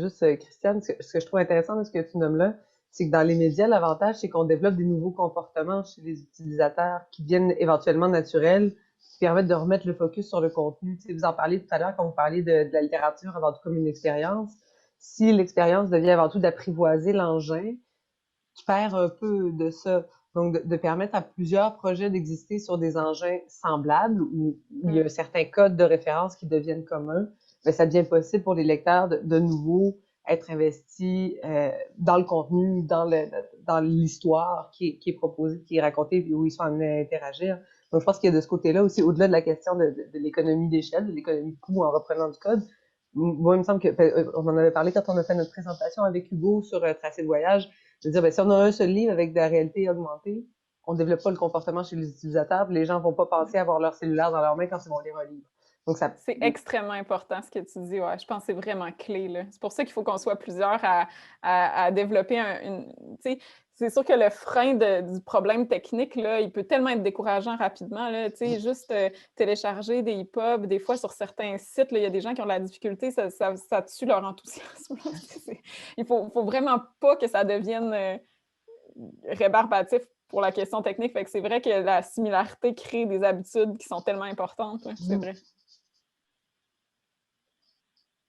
juste Christiane, ce que je trouve intéressant de ce que tu nommes là, c'est que dans les médias, l'avantage, c'est qu'on développe des nouveaux comportements chez les utilisateurs qui viennent éventuellement naturels, qui permettent de remettre le focus sur le contenu. Tu sais, vous en parliez tout à l'heure quand vous parliez de la littérature avant tout comme une expérience. Si l'expérience devient avant tout d'apprivoiser l'engin, faire un peu de ça. Donc, de permettre à plusieurs projets d'exister sur des engins semblables où il y a certains codes de référence qui deviennent communs, mais ça devient possible pour les lecteurs de nouveau être investis dans le contenu, dans l'histoire qui est proposée, qui est racontée, puis où ils sont amenés à interagir. Donc, je pense qu'il y a de ce côté-là aussi, au-delà de la question de l'économie d'échelle, de l'économie de coût en reprenant du code. Moi, il me semble on en avait parlé quand on a fait notre présentation avec Hugo sur Tracé de voyage, de dire, ben, si on a un seul livre avec de la réalité augmentée, on ne développe pas le comportement chez les utilisateurs, puis les gens ne vont pas penser à avoir leur cellulaire dans leurs mains quand ils vont lire un livre. Donc, c'est extrêmement important ce que tu dis. Ouais. Je pense que c'est vraiment clé. Là. C'est pour ça qu'il faut qu'on soit plusieurs à développer c'est sûr que le frein du problème technique, là, il peut tellement être décourageant rapidement. Là, juste télécharger des EPUB, des fois sur certains sites, il y a des gens qui ont de la difficulté, ça tue leur enthousiasme. Il ne faut vraiment pas que ça devienne rébarbatif pour la question technique. Fait que c'est vrai que la similarité crée des habitudes qui sont tellement importantes. Là. C'est vrai.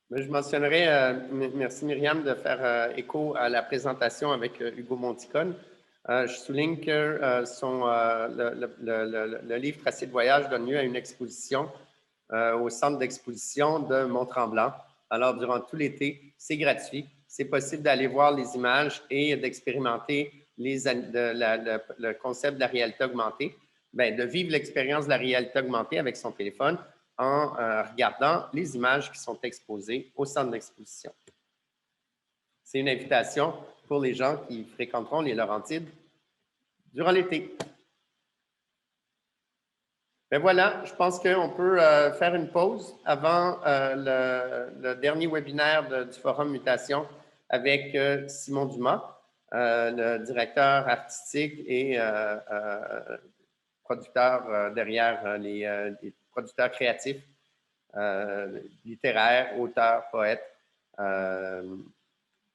Je mentionnerai, merci Myriam de faire écho à la présentation avec Hugo Monticone. Je souligne que le livre Tracé de voyage donne lieu à une exposition au centre d'exposition de Mont-Tremblant. Alors, durant tout l'été, c'est gratuit. C'est possible d'aller voir les images et d'expérimenter le concept de la réalité augmentée. Bien, de vivre l'expérience de la réalité augmentée avec son téléphone en regardant les images qui sont exposées au centre d'exposition. C'est une invitation pour les gens qui fréquenteront les Laurentides durant l'été. Ben voilà, je pense qu'on peut faire une pause avant le dernier webinaire du Forum Mutation avec Simon Dumas, le directeur artistique et producteur derrière les producteurs créatifs, littéraires, auteurs, poètes,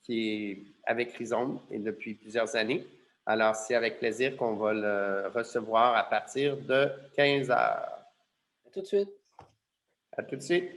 qui est avec Rhizome et depuis plusieurs années. Alors, c'est avec plaisir qu'on va le recevoir à partir de 15 heures. À tout de suite. À tout de suite.